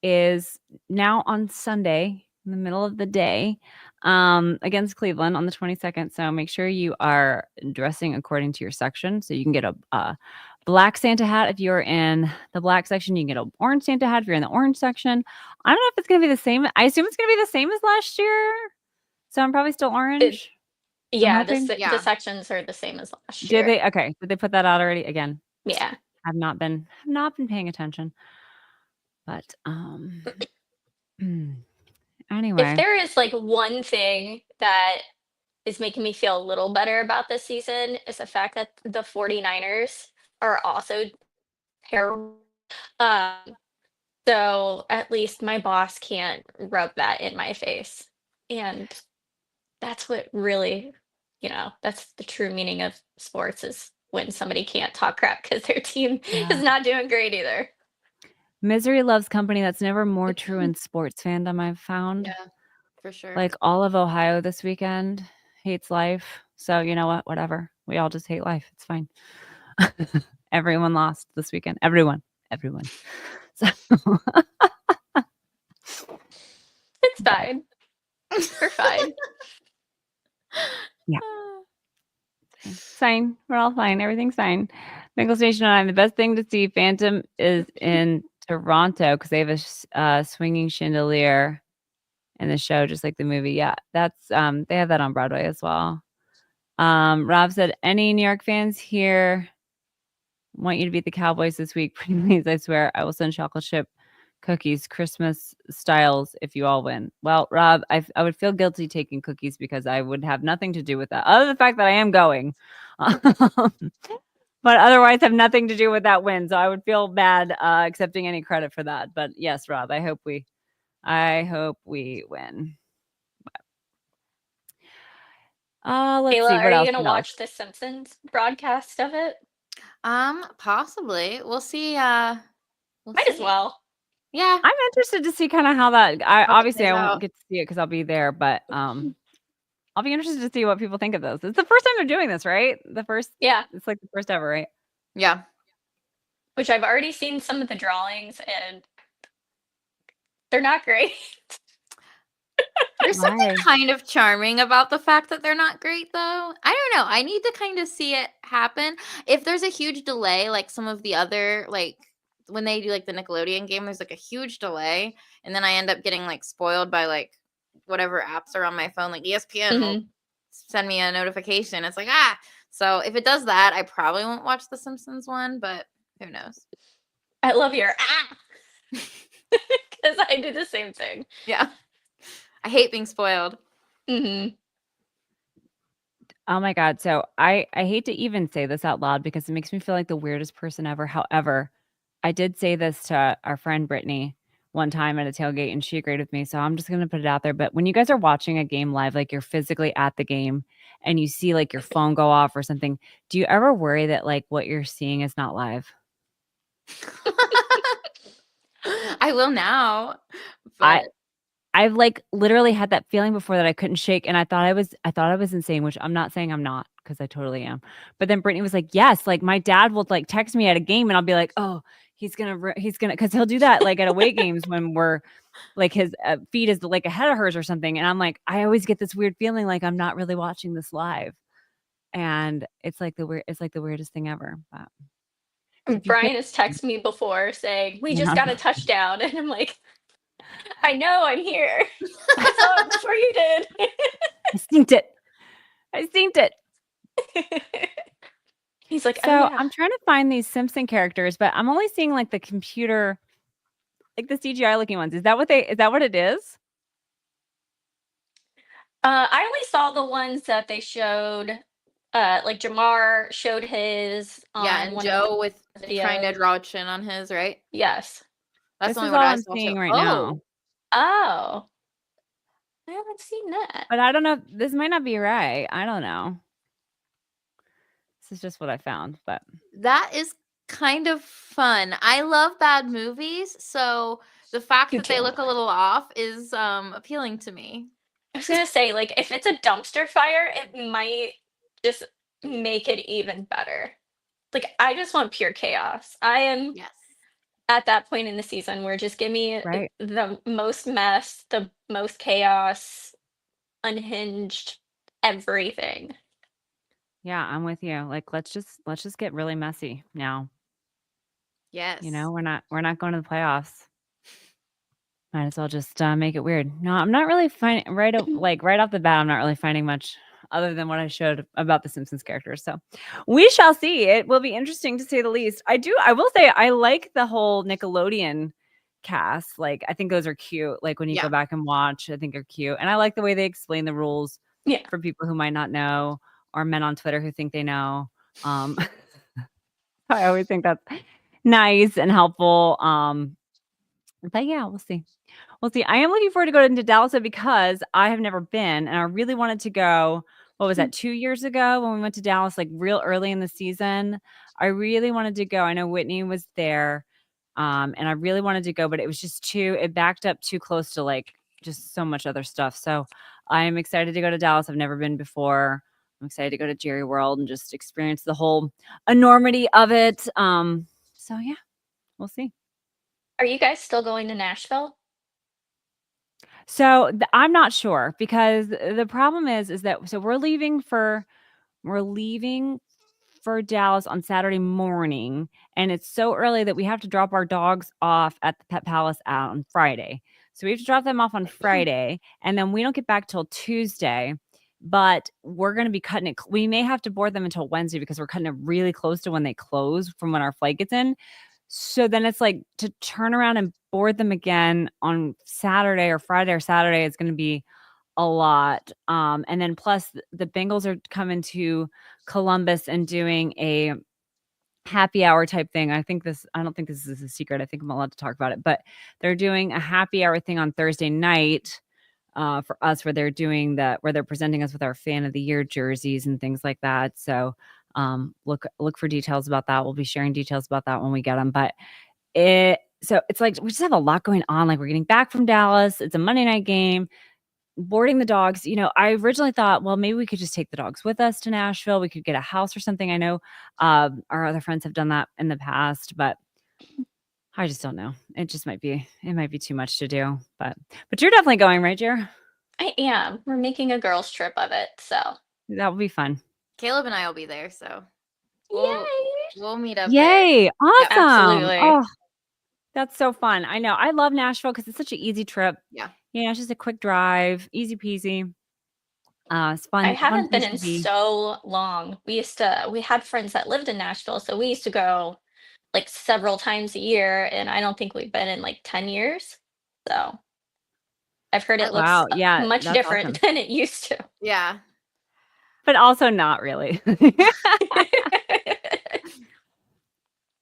is now on Sunday in the middle of the day against Cleveland on the 22nd. So make sure you are dressing according to your section. So you can get a black Santa hat if you're in the black section. You can get an orange Santa hat if you're in the orange section. I don't know if it's going to be the same. I assume it's going to be the same as last year. So I'm probably still orange. Yeah, hoping. the sections are the same as last Did year. they? Okay. Did they put that out already? Again, Yeah. I've not been paying attention. But anyway. If there is like one thing that is making me feel a little better about this season is the fact that the 49ers are also terrible. So at least my boss can't rub that in my face. And that's what really, that's the true meaning of sports is when somebody can't talk crap because their team Yeah. is not doing great either. Misery loves company. That's never more true in sports fandom, I've found. Yeah, for sure. Like all of Ohio this weekend hates life. So you know what? Whatever. We all just hate life. It's fine. Everyone lost this weekend. Everyone. So It's fine. We're fine. Yeah. It's fine. We're all fine. Everything's fine. Bengal Station 9. The best thing to see Phantom is in Toronto because they have a swinging chandelier in the show, just like the movie. Yeah, that's they have that on Broadway as well. Rob said, any New York fans here want you to beat the Cowboys this week? Please, I swear, I will send chocolate chip cookies, Christmas styles, if you all win. Well, Rob, I would feel guilty taking cookies because I would have nothing to do with that, other than the fact that I am going. But otherwise have nothing to do with that win. So I would feel bad accepting any credit for that. But yes, Rob, I hope we win. Let's Kayla, see are what you else. gonna watch the Simpsons broadcast of it? Possibly. We'll see. Might as well. Yeah. I'm interested to see kind of how that. Obviously I plays won't out. get to see it because I'll be there, but I'll be interested to see what people think of those. It's the first time they're doing this, right? Yeah, It's like the first ever, right? Yeah. which I've already seen some of the drawings and they're not great. There's something kind of charming about the fact that they're not great, though. I don't know. I need to kind of see it happen. If there's a huge delay, like some of the other, like when they do like the Nickelodeon game, there's like a huge delay, and then I end up getting like spoiled by like whatever apps are on my phone, like ESPN will send me a notification. It's like So if it does that, I probably won't watch the Simpsons one, but who knows? I love your because I do the same thing. Yeah. I hate being spoiled. Mm-hmm. Oh my God. So I hate to even say this out loud because it makes me feel like the weirdest person ever. However, I did say this to our friend Brittany one time at a tailgate, and she agreed with me. So I'm just gonna put it out there. But when you guys are watching a game live, like you're physically at the game and you see like your phone go off or something, do you ever worry that like what you're seeing is not live? I will now, I but I've like literally had that feeling before that I couldn't shake, and I thought I was insane, which I'm not saying I'm not, because I totally am. But then Brittany was like, "Yes, like my dad will like text me at a game, and I'll be like, oh, he's gonna, because he'll do that like at away games when we're like his feed is like ahead of hers or something, and I'm like, I always get this weird feeling like I'm not really watching this live, and it's like the weirdest thing ever. But so if you feel, Brian has texted me before saying, "We just yeah, got a touchdown." And I'm like, "I know, I'm here. I saw it before you did." I synced it. I synced it. He's like, "Oh So yeah." I'm trying to find these Simpson characters, but I'm only seeing like the computer, like the CGI looking ones. Is that what it is? I only saw the ones that they showed. Like Jamar showed his yeah, on and one of the Joe with trying to videos. draw a chin on his, right? Yes. That's This only is what all I I'm saw too. seeing right now. Oh, Oh, I haven't seen that. But I don't know. This might not be right. I don't know. This is just what I found. But that is kind of fun. I love bad movies, so the fact You that they too. look a little off is appealing to me. I was gonna say, like, if it's a dumpster fire, it might just make it even better. Like, I just want pure chaos. I am Yes. at that point in the season where just give me right. the most mess, the most chaos, unhinged everything. Yeah, I'm with you. Like let's just get really messy now. You Yes. know, we're not going to the playoffs. Might as well just make it weird. No, I'm not really finding right off the bat. I'm not really finding much other than what I showed about the Simpsons characters. So we shall see. It will be interesting to say the least. I will say I like the whole Nickelodeon cast. Like I think those are cute. Like when you go Yeah. back and watch, I think they're cute. And I like the way they explain the rules Yeah. for people who might not know, or men on Twitter who think they know. Um I always think that's nice and helpful. But yeah, we'll see. We'll see. I am looking forward to going to Dallas though, because I have never been, and I really wanted to go. What was that? 2 years ago when we went to Dallas, like real early in the season. I really wanted to go. I know Whitney was there, and I really wanted to go, but it was just it backed up too close to like just so much other stuff. So I'm excited to go to Dallas. I've never been before. I'm excited to go to Jerry World and just experience the whole enormity of it. So yeah, we'll see. Are you guys still going to Nashville? So I'm not sure, because the problem is that so we're leaving for Dallas on Saturday morning, and it's so early that we have to drop our dogs off at the Pet Palace on Friday. So we have to drop them off on Friday, and then we don't get back till Tuesday. But we're going to be cutting it. We may have to board them until Wednesday because we're cutting it really close to when they close from when our flight gets in. So then it's like to turn around and board them again on Saturday or Friday or Saturday is going to be a lot. And then plus the Bengals are coming to Columbus and doing a happy hour type thing. I don't think this is a secret. I think I'm allowed to talk about it, but they're doing a happy hour thing on Thursday night for us, where they're presenting us with our fan of the year jerseys and things like that. So look for details about that. We'll be sharing details about that when we get them. But it's like we just have a lot going on. Like we're getting back from Dallas. It's a Monday night game. Boarding the dogs. I originally thought, well, maybe we could just take the dogs with us to Nashville. We could get a house or something. I know our other friends have done that in the past, but I just don't know. It might be too much to do. But you're definitely going, right, Jer? I am. We're making a girls' trip of it, so That would be fun. Caleb and I will be there, so we'll yay! we'll meet up there. Yay! Yep. Awesome. Absolutely. Oh, that's so fun. I know. I love Nashville because it's such an easy trip. Yeah. It's just a quick drive, easy peasy. It's I fun haven't been place in to be. so long. We had friends that lived in Nashville, so we used to go like several times a year, and I don't think we've been in like 10 years. So I've heard I it looks Wow. Yeah, much that's different awesome. than it used to. Yeah. But also not really.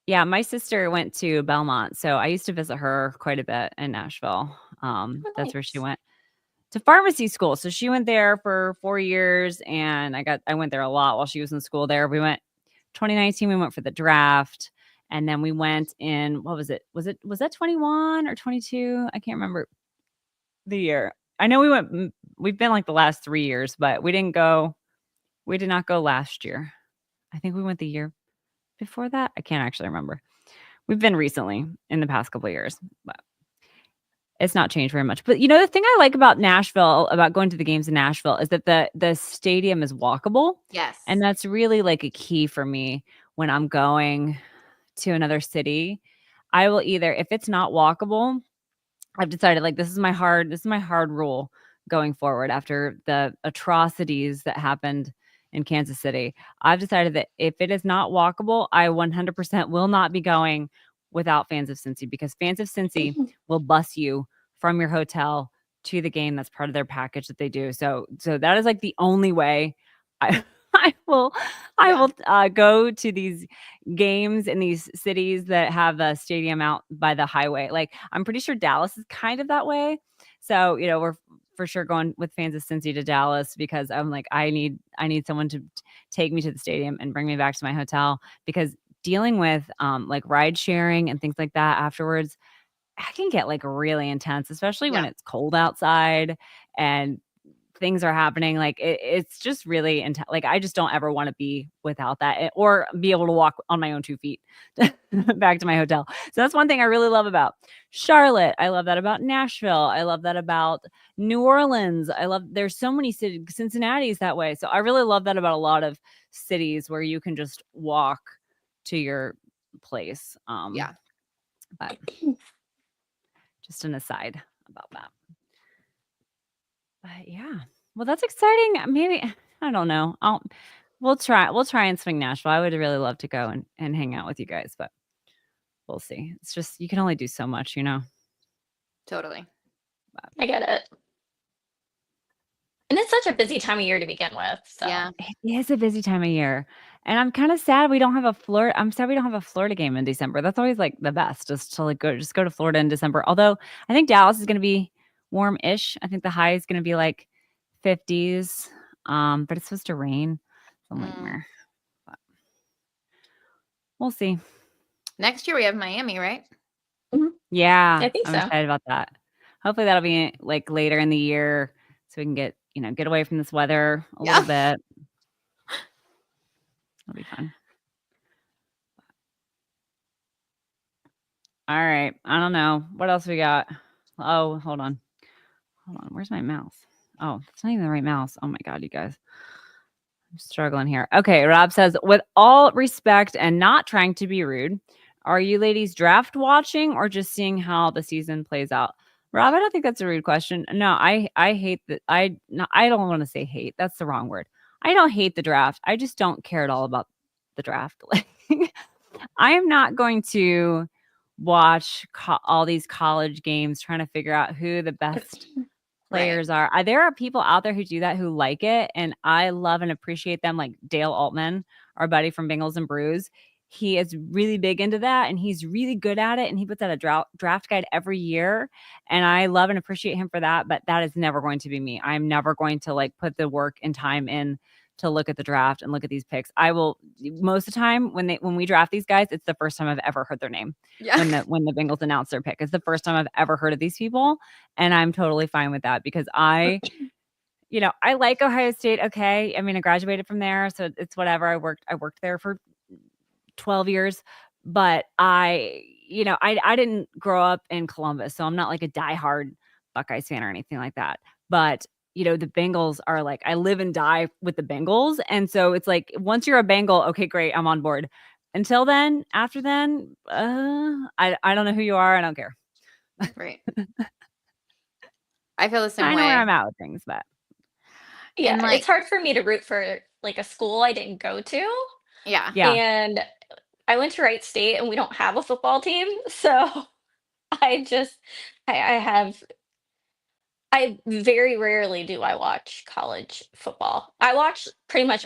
Yeah, my sister went to Belmont, so I used to visit her quite a bit in Nashville. Oh, That's where she nice. went to pharmacy school. So she went there for 4 years, and I went there a lot while she was in school there. We went 2019, we went for the draft, and then we went in, what was it? Was that 21 or 22? I can't remember the year. I know we've been like the last 3 years, but we did not go last year. I think we went the year before that. I can't actually remember. We've been recently in the past couple of years, but it's not changed very much. But the thing I like about Nashville, about going to the games in Nashville, is that the stadium is walkable. Yes. And that's really like a key for me when I'm going to another city. I will either, if it's not walkable, I've decided like this is my hard rule going forward after the atrocities that happened in Kansas City. I've decided that if it is not walkable, I 100% will not be going without fans of Cincy, because fans of Cincy will bus you from your hotel to the game. That's part of their package that they do. So that is like the only way I I will go to these games in these cities that have a stadium out by the highway. Like, I'm pretty sure Dallas is kind of that way. So, we're for sure going with fans of Cincy to Dallas, because I'm like, I need someone to take me to the stadium and bring me back to my hotel, because dealing with like ride sharing and things like that afterwards, I can get like really intense, especially when Yeah. it's cold outside and things are happening. Like it's just really intense. Like, I just don't ever want to be without that, or be able to walk on my own 2 feet back to my hotel. So that's one thing I really love about Charlotte. I love that about Nashville. I love that about New Orleans. There's so many cities. Cincinnati's that way. So I really love that about a lot of cities where you can just walk to your place. Yeah. But just an aside about that. But yeah. Well, that's exciting. Maybe I don't know. We'll try and swing Nashville. I would really love to go and hang out with you guys, but we'll see. It's just you can only do so much, Totally. I get it. And it's such a busy time of year to begin with. So Yeah. It is a busy time of year. And I'm kind of sad we don't have a Florida. I'm sad we don't have a Florida game in December. That's always like the best, just to like go to Florida in December. Although I think Dallas is going to be warm-ish. I think the high is going to be like 50s. But it's supposed to rain. So I'm like, meh. But we'll see. Next year we have Miami, right? Yeah, I think I'm so. excited about that. Hopefully that'll be like later in the year, so we can get away from this weather a little bit. It'll be fun. All right. I don't know. What else we got? Oh, hold on. Where's my mouse? Oh, it's not even the right mouse. Oh my God, you guys. I'm struggling here. Okay. Rob says, with all respect and not trying to be rude, are you ladies draft watching or just seeing how the season plays out? Rob, I don't think that's a rude question. No, I hate that. I don't want to say hate. That's the wrong word. I don't hate the draft. I just don't care at all about the draft. Like, I am not going to watch all these college games trying to figure out who the best players are. There are people out there who do that, who like it, and I love and appreciate them, like Dale Altman, our buddy from Bengals and Brews. He is really big into that, and he's really good at it, and he puts out a draft guide every year, and I love and appreciate him for that, but that is never going to be me. I'm never going to like put the work and time in to look at the draft and look at these picks. I will, most of the time when we draft these guys, it's the first time I've ever heard their name. Yeah. When the Bengals announce their pick. It's the first time I've ever heard of these people, and I'm totally fine with that, because I like Ohio State. Okay, I mean, I graduated from there, so it's whatever. I worked there for 12 years, but I didn't grow up in Columbus, so I'm not like a diehard Buckeyes fan or anything like that. But the Bengals are like, I live and die with the Bengals. And so it's like, once you're a Bengal, okay, great, I'm on board. Until then, after then, I don't know who you are. I don't care. Right. I feel the same I know way. where I'm at with things, but yeah, And, like- it's hard for me to root for like a school I didn't go to. Yeah. And I went to Wright State and we don't have a football team. So I very rarely do I watch college football. I watch pretty much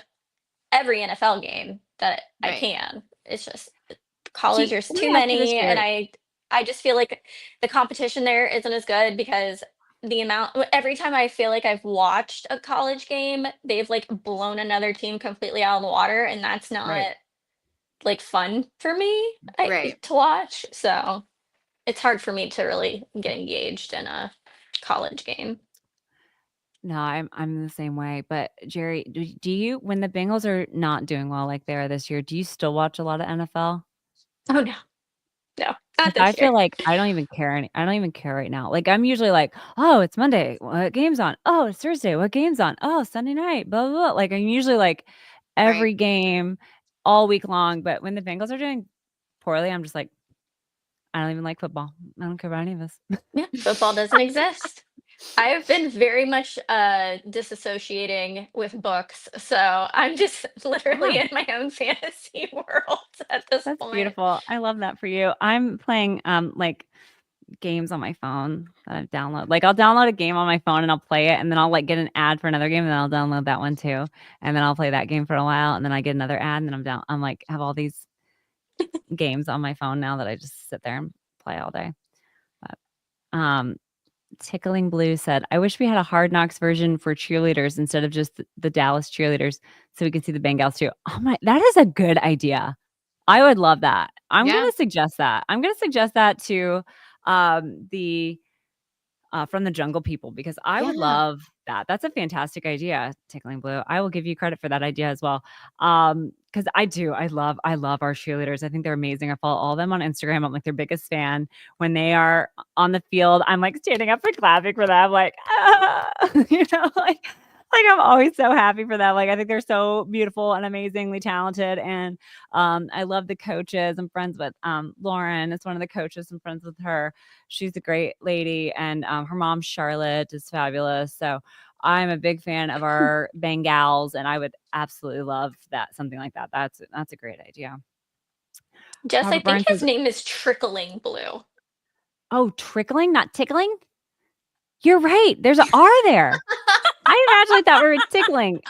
every NFL game that I Right. can. It's just college, there's let too me ask you this, many, and Jerry. I just feel like the competition there isn't as good because the amount every time I feel like I've watched a college game, they've like blown another team completely out of the water, and that's Right. not like fun for me Right. to watch. So it's hard for me to really get engaged in a college game. No, I'm the same way. But Jerry, do you when the Bengals are not doing well like they are this year, do you still watch a lot of NFL? Oh no, no, not Because I this year. feel like I don't even care right now. Like, I'm usually like, "Oh, it's Monday. What game's on? Oh, it's Thursday. What game's on? Oh, Sunday night, blah, blah, blah." Like, I'm usually like Right. every game all week long, but when the Bengals are doing poorly, I'm just like, "I don't even like football. I don't care about any of this." Yeah, football doesn't exist. I've been very much disassociating with books, so I'm just literally Yeah, in my own fantasy world at this that's point. beautiful. I love that for you. I'm playing, like, games on my phone that I've downloaded. Like, I'll download a game on my phone and I'll play it, and then I'll, like, get an ad for another game, and then I'll download that one too, and then I'll play that game for a while, and then I get another ad, and then I'm like, have all these games on my phone now that I just sit there and play all day. But, Tickling Blue said, "I wish we had a Hard Knocks version for cheerleaders instead of just the Dallas cheerleaders so we could see the Bengals too." Oh my, that is a good idea. I would love that. I'm Yeah. gonna suggest that. I'm gonna suggest that to, the From the Jungle People because I would Yeah. love that. That's a fantastic idea, Tickling Blue. I will give you credit for that idea as well. Because I love our cheerleaders. I think they're amazing. I follow all of them on Instagram. I'm like their biggest fan. When they are on the field, I'm like standing up and clapping for them, like, ah! Like I'm always so happy for them. Like I think they're so beautiful and amazingly talented. And I love the coaches. I'm friends with Lauren. It's one of the coaches. I'm friends with her. She's a great lady, and her mom Charlotte is fabulous. So I'm a big fan of our Bengals, and I would absolutely love that something like that. That's a great idea. Jess, I Robert think Barnes his says, name is Trickling Blue. "Oh, trickling, not tickling." You're right. There's a R there. I imagine that word tickling,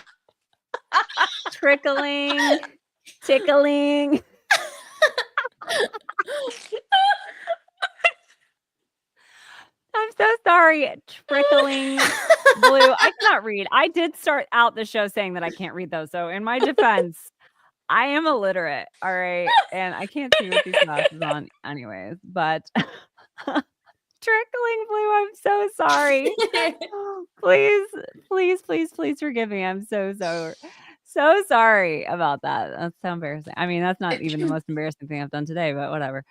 trickling, tickling. I'm so sorry. Trickling blue. I cannot read. I did start out the show saying that I can't read those. So in my defense, I am illiterate. All right. And I can't see with these glasses on anyways, but trickling blue, I'm so sorry. Please, please, please, please forgive me. I'm so sorry about that. That's so embarrassing. I mean, that's not even the most embarrassing thing I've done today, but whatever.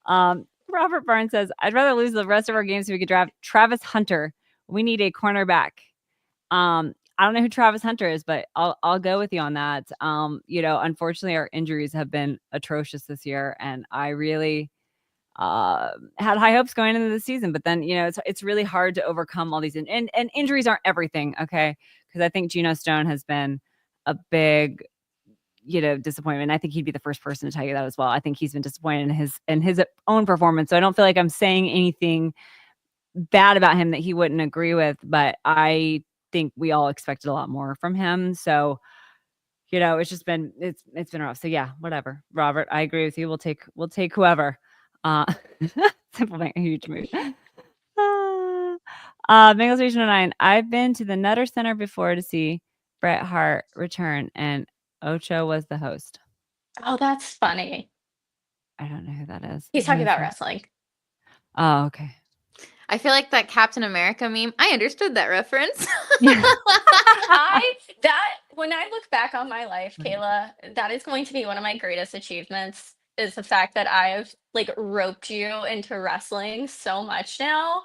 Robert Barnes says, "I'd rather lose the rest of our games so we could draft Travis Hunter. We need a cornerback." I don't know who Travis Hunter is, but I'll go with you on that. Unfortunately, our injuries have been atrocious this year, and I really had high hopes going into the season, but then it's really hard to overcome all these and injuries aren't everything, okay? Because I think Geno Stone has been a big disappointment. I think he'd be the first person to tell you that as well. I think he's been disappointed in his own performance. So I don't feel like I'm saying anything bad about him that he wouldn't agree with, but I think we all expected a lot more from him. So it's been rough. So yeah, whatever. Robert, I agree with you. We'll take whoever. Uh Simple make a huge mood. Bengals Regional 9. I've been to the Nutter Center before to see Bret Hart return, and Ocho was the host. Oh, that's funny. I don't know who that is. He's Who talking is about that? wrestling. Oh, okay. I feel like that Captain America meme. I understood that reference. Yeah. I that when I look back on my life, Kayla, that is going to be one of my greatest achievements is the fact that I've like roped you into wrestling so much now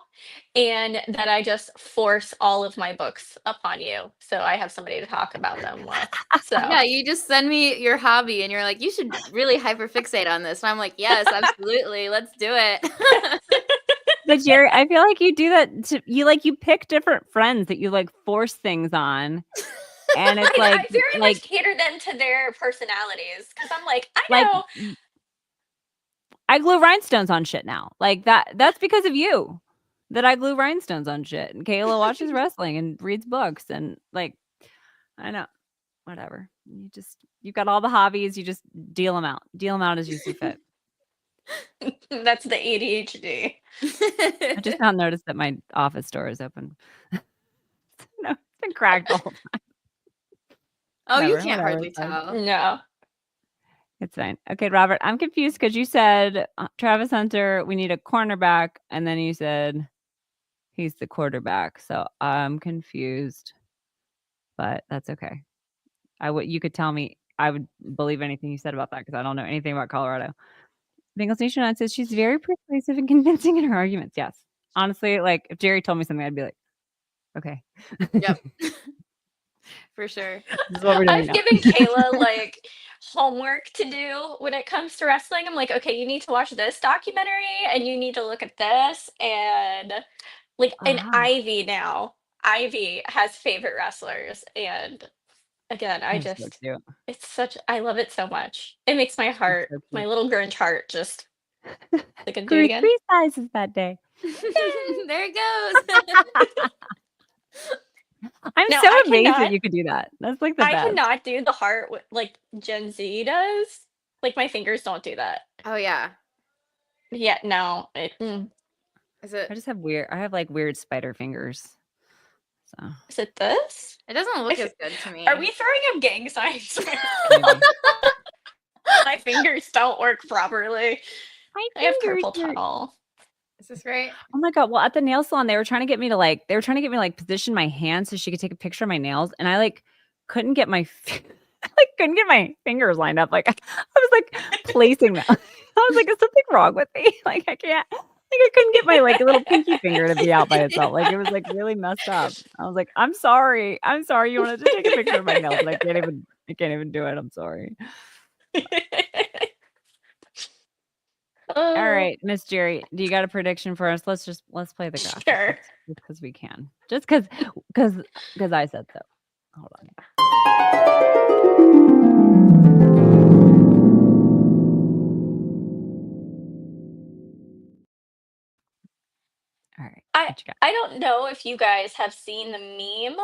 and that I just force all of my books upon you. So I have somebody to talk about them with. So Yeah, you just send me your hobby and you're like, you should really hyperfixate on this. And I'm like, yes, absolutely. Let's do it. But Jerry, I feel like you do that you pick different friends that you like force things on. And it's I very much cater them to their personalities because I'm like, I like know. I glue rhinestones on shit now. Like that's because of you that I glue rhinestones on shit. And Kayla watches wrestling and reads books and like I know. Whatever. You've got all the hobbies, you just deal them out. Deal them out as you see fit. That's the ADHD. I just now noticed that my office door is open. No, it's been cracked the whole time. Oh, you Whatever, can't hardly it's fine. tell. No. It's fine. Okay, Robert, I'm confused because you said Travis Hunter, we need a cornerback, and then you said he's the quarterback. So I'm confused, but that's okay. You could tell me. I would believe anything you said about that because I don't know anything about Colorado. Bengals Nation on says she's very persuasive and convincing in her arguments. Yes, honestly, like if Jerry told me something, I'd be like, okay. Yep. For sure. This is what we're doing I've now. given Kayla like homework to do when it comes to wrestling. I'm like, okay, you need to watch this documentary and you need to look at this. And like, and Ah, Ivy now, Ivy has favorite wrestlers. And again, they're so cute. I love it so much. It makes my They're heart, so my cute. little Grinch heart just like, do it Grew again. 3 sizes that day. There it goes. I'm No, so I amazed that cannot. you could do that. That's like the I best. cannot do the heart like Gen Z does. Like my fingers don't do that. Oh yeah. Yeah, no. Is it? I have like weird spider fingers. So Is it this? It doesn't look as good to me. Are we throwing up gang signs? maybe. My fingers don't work properly. My I have fingers carpal are- tunnel. Is this right? Oh my god! Well, at the nail salon, they were trying to get me to position my hand so she could take a picture of my nails, and I like couldn't get my couldn't get my fingers lined up. Like I was like placing them. I was like, is something wrong with me? Like I can't. Like I couldn't get my like little pinky finger to be out by itself. Like it was like really messed up. I was like, I'm sorry. You wanted to take a picture of my nails, but I can't even do it. I'm sorry. All right, Miss Jerry, do you got a prediction for us? Let's play the graphic. Sure. Just because we can. Just because I said so. Hold on. All right. What you got? I don't know if you guys have seen the meme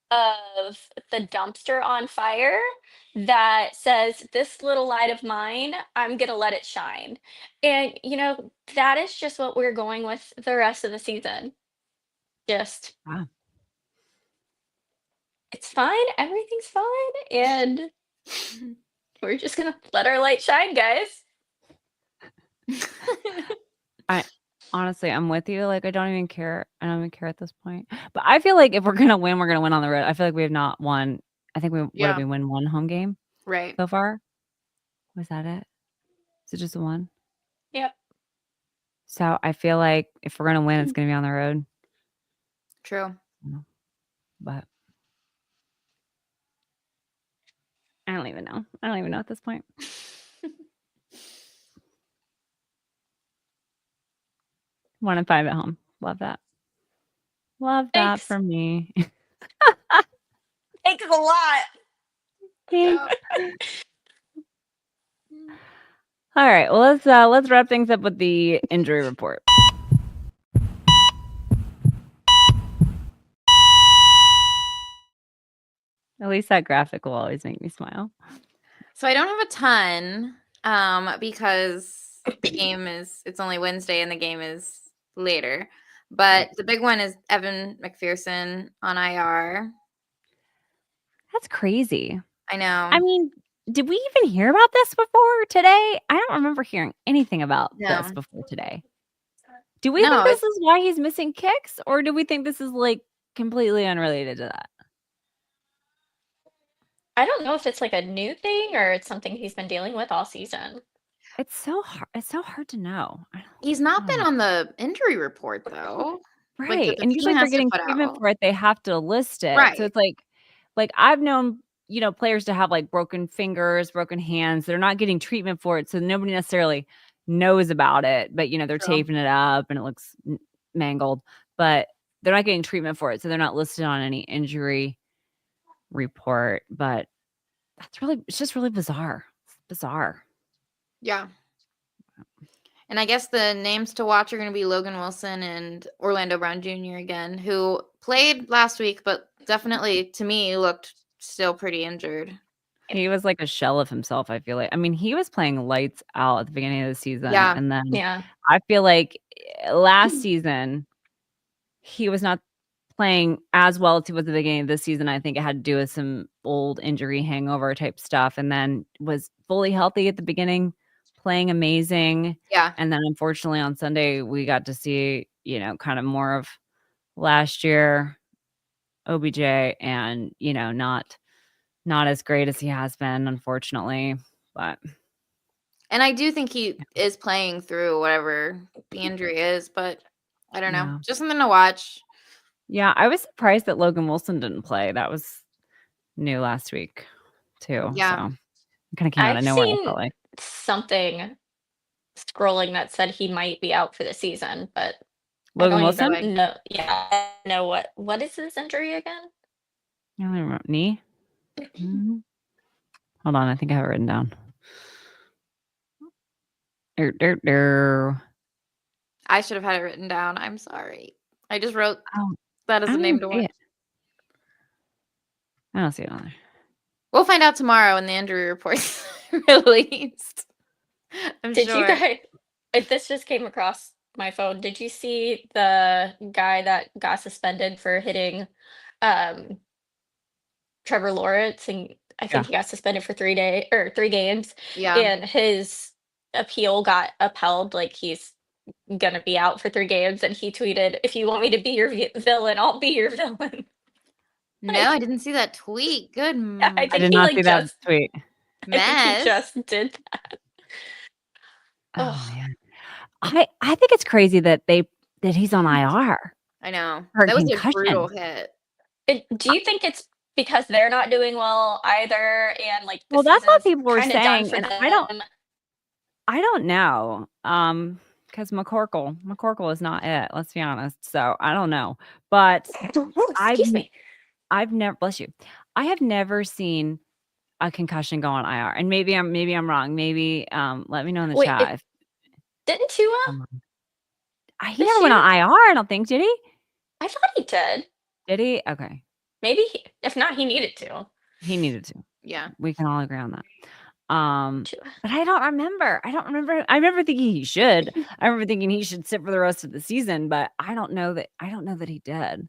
of the dumpster on fire that says, "This little light of mine, I'm gonna let it shine." And that is just what we're going with the rest of the season. Just Wow. it's fine, everything's fine, and we're just gonna let our light shine, guys. Honestly, I'm with you. Like I don't even care. I don't even care at this point. But I feel like if we're gonna win on the road. I feel like we have not won. I think what did we win one home game Right. so far? Was that it? Is it just the one? Yep. So I feel like if we're gonna win, it's gonna be on the road. True. But I don't even know. I don't even know at this point. 1-5 at home. Love that. Love that Thanks. for me. Thanks a lot. Yep. All right. Well, let's wrap things up with the injury report. At least that graphic will always make me smile. So I don't have a ton because the game it's only Wednesday and the game is later. But the big one is Evan McPherson on IR. That's crazy. I know. I mean, did we even hear about this before today? I don't remember hearing anything about this before today. Do we think this is why he's missing kicks, or do we think this is like completely unrelated to that? I don't know if it's like a new thing or it's something he's been dealing with all season. It's so hard. It's so hard to know. He's not been on the injury report though. Right. Like, and usually if they're getting treatment for it, they have to list it. Right. So it's like I've known, players to have like broken fingers, broken hands. They're not getting treatment for it. So nobody necessarily knows about it, but they're taping it up and it looks mangled, but they're not getting treatment for it. So they're not listed on any injury report, but it's just really bizarre. It's bizarre. Yeah. And I guess the names to watch are going to be Logan Wilson and Orlando Brown Jr. again, who played last week, but definitely to me looked still pretty injured. He was like a shell of himself, I feel like. I mean, he was playing lights out at the beginning of the season, Yeah. and then Yeah. I feel like last season he was not playing as well as he was at the beginning of this season. I think it had to do with some old injury hangover type stuff, and then was fully healthy at the beginning, playing amazing. Yeah. And then unfortunately on Sunday we got to see, kind of more of last year OBJ, and not as great as he has been, unfortunately. But And I do think he is playing through whatever the injury is, but I don't know. Yeah. Just something to watch. Yeah, I was surprised that Logan Wilson didn't play. That was new last week too. Yeah. So it kind of came out I've of nowhere, I seen felt like. something scrolling that said he might be out for the season, but Logan I don't Wilson? even know. Yeah, I don't know what is his injury again? I don't remember. Knee? Mhm. Hold on, I think I have it written down. I should have had it written down. I'm sorry. I just wrote Oh, that as I a don't name even to see watch. it. I don't see it on there. We'll find out tomorrow when the injury report's released. I'm Did you sure. guys? If this just came across my phone, did you see the guy that got suspended for hitting um Trevor Lawrence? And I think Yeah. he got suspended for 3 games, Yeah. and his appeal got upheld. Like he's gonna be out for 3 games, and he tweeted, "If you want me to be your villain, I'll be your villain." No, I didn't see that tweet. Good I I think did he not see that tweet. I think he mess. just did that. Oh, Oh, man. I think it's crazy that he's on IR I know. for a That was a brutal concussion. hit. do you think it's because they're not doing well either, and like the Well, that's what season's people were kind of done saying, for and them? I don't know. Because McCorkle is not it, let's be honest. So I don't know. But Oh, I've excuse me. I've never bless you. I have never seen a concussion go on IR. And maybe I'm wrong. Maybe let me know in the Wait, chat if didn't Tua I'm wrong. He this never went year? on IR, I don't think, did he? I thought he did. Did he? Okay. Maybe if not, he needed to. He needed to. Yeah. We can all agree on that. Tua. But I don't remember. I remember thinking he should. I remember thinking he should sit for the rest of the season, but I don't know that he did.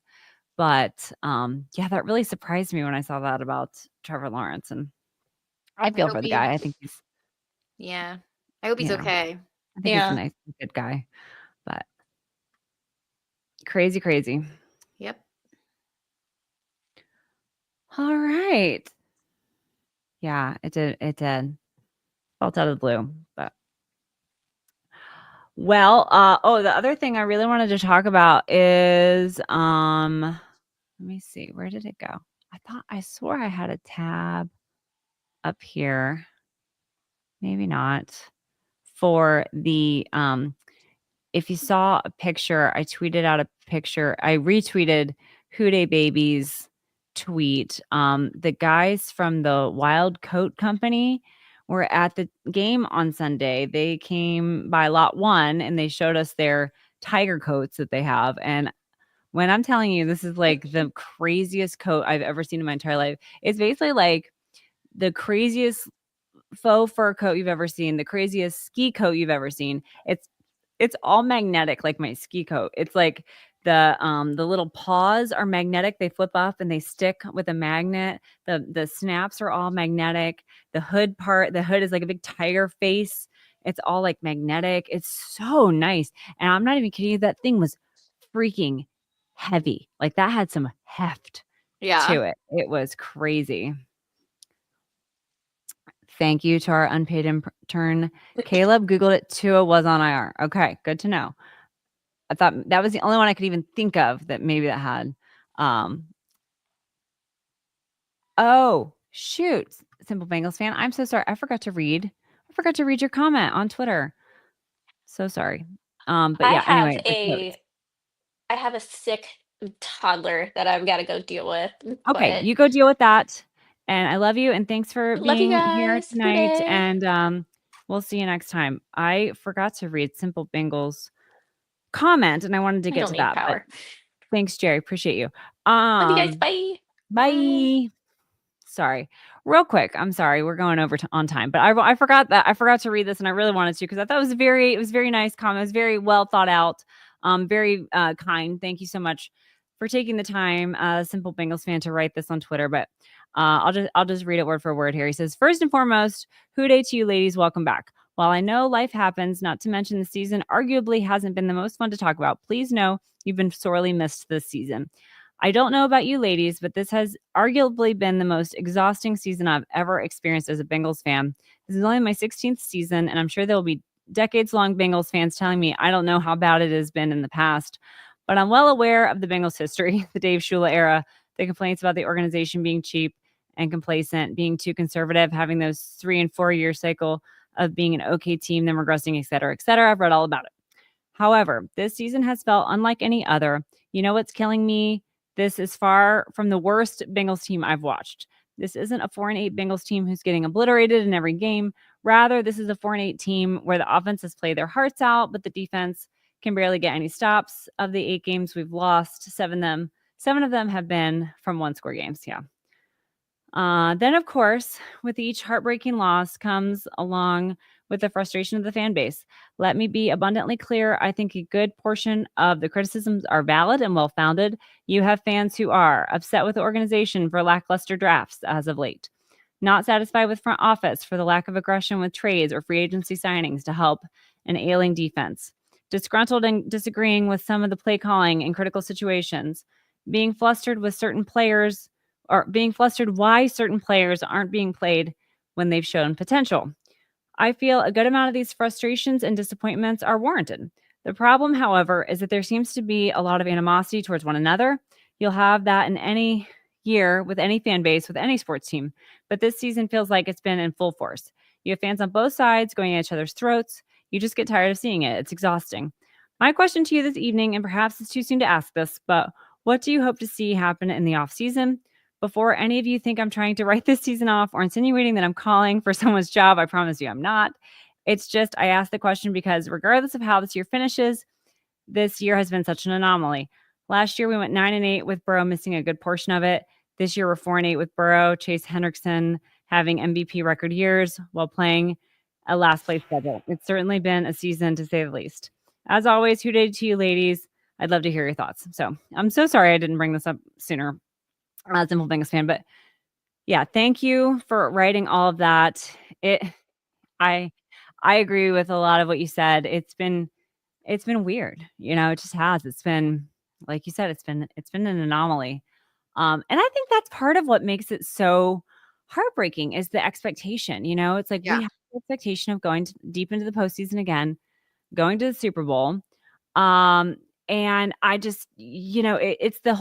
But yeah, that really surprised me when I saw that about Trevor Lawrence, and I feel hope for the he- guy. I think he's Yeah. I hope he's You know. okay. I think he's a Yeah. nice, good guy. But crazy. Yep. All right. Yeah, it did. Felt out of the blue, but well, the other thing I really wanted to talk about is let me see, where did it go? I swore I had a tab up here. Maybe not. For the if you saw a picture, I tweeted out a picture. I retweeted Houday Baby's tweet. The guys from the Wild Coat Company were at the game on Sunday. They came by lot 1 and they showed us their tiger coats that they have. And when I'm telling you, this is like the craziest coat I've ever seen in my entire life. It's basically like the craziest faux fur coat you've ever seen, the craziest ski coat you've ever seen. It's all magnetic, like my ski coat. It's like the little paws are magnetic. They flip up and they stick with a magnet. The snaps are all magnetic. The hood is like a big tiger face. It's all like magnetic. It's so nice. And I'm not even kidding you. That thing was freaking heavy. Like that had some heft Yeah. to it. It was crazy. Thank you to our unpaid intern. Caleb Googled it. Tua was on IR. Okay, good to know. I thought that was the only one I could even think of that maybe that had. Oh, shoot. Simple Bengals fan. I'm so sorry. I forgot to read your comment on Twitter. So sorry. But yeah, anyway. I have a sick toddler that I've got to go deal with. Okay, But you go deal with that. And I love you. And thanks for love you being here guys. tonight. Hooray. And we'll see you next time. I forgot to read Simple Bengals comment and I wanted to I get don't to need that. power. But thanks, Jerry. Appreciate you. Love you guys. Bye. Bye. Sorry. real quick, I'm sorry, we're going over on time, but I forgot that I forgot to read this, and I really wanted to because I thought it was very nice comment. It was very well thought out, very kind. Thank you so much for taking the time, simple Bengals fan, to write this on Twitter. But I'll just read it word for word here. He says, first and foremost, Who Day to you, ladies. Welcome back. While I know life happens, not to mention the season arguably hasn't been the most fun to talk about, please know you've been sorely missed this season. I don't know about you ladies, but this has arguably been the most exhausting season I've ever experienced as a Bengals fan. This is only my 16th season, and I'm sure there will be decades-long Bengals fans telling me I don't know how bad it has been in the past. But I'm well aware of the Bengals history, the Dave Shula era, the complaints about the organization being cheap and complacent, being too conservative, having those 3 and 4 year cycle of being an okay team, then regressing, et cetera, et cetera. I've read all about it. However, this season has felt unlike any other. You know what's killing me? This is far from the worst Bengals team I've watched. This isn't a 4-8 Bengals team who's getting obliterated in every game. Rather, this is a 4-8 team where the offense has played their hearts out, but the defense can barely get any stops. Of the 8 games we've lost, 7 of them have been from one-score games. Yeah. Then, of course, with each heartbreaking loss comes along with the frustration of the fan base. Let me be abundantly clear. I think a good portion of the criticisms are valid and well-founded. You have fans who are upset with the organization for lackluster drafts as of late, not satisfied with front office for the lack of aggression with trades or free agency signings to help an ailing defense, disgruntled and disagreeing with some of the play calling in critical situations, being flustered with certain players or being flustered why certain players aren't being played when they've shown potential. I feel a good amount of these frustrations and disappointments are warranted. The problem, however, is that there seems to be a lot of animosity towards one another. You'll have that in any year with any fan base, with any sports team. But this season feels like it's been in full force. You have fans on both sides going at each other's throats. You just get tired of seeing it. It's exhausting. My question to you this evening, and perhaps it's too soon to ask this, but what do you hope to see happen in the offseason? Before any of you think I'm trying to write this season off or insinuating that I'm calling for someone's job, I promise you I'm not. It's just I asked the question because regardless of how this year finishes, this year has been such an anomaly. Last year we went 9-8 with Burrow missing a good portion of it. This year we're 4-8 with Burrow, Chase Hendrickson having MVP record years while playing a last place schedule. It's certainly been a season to say the least. As always, who did to you ladies? I'd love to hear your thoughts. So I'm so sorry I didn't bring this up sooner. Simple Bengals fan, but yeah, thank you for writing all of that. I I agree with a lot of what you said. It's been weird, it just has. It's been, like you said, it's been an anomaly. And I think that's part of what makes it so heartbreaking is the expectation. It's like we Yeah. have the expectation of going deep into the postseason again, going to the Super Bowl. Um, and I just, it's it's the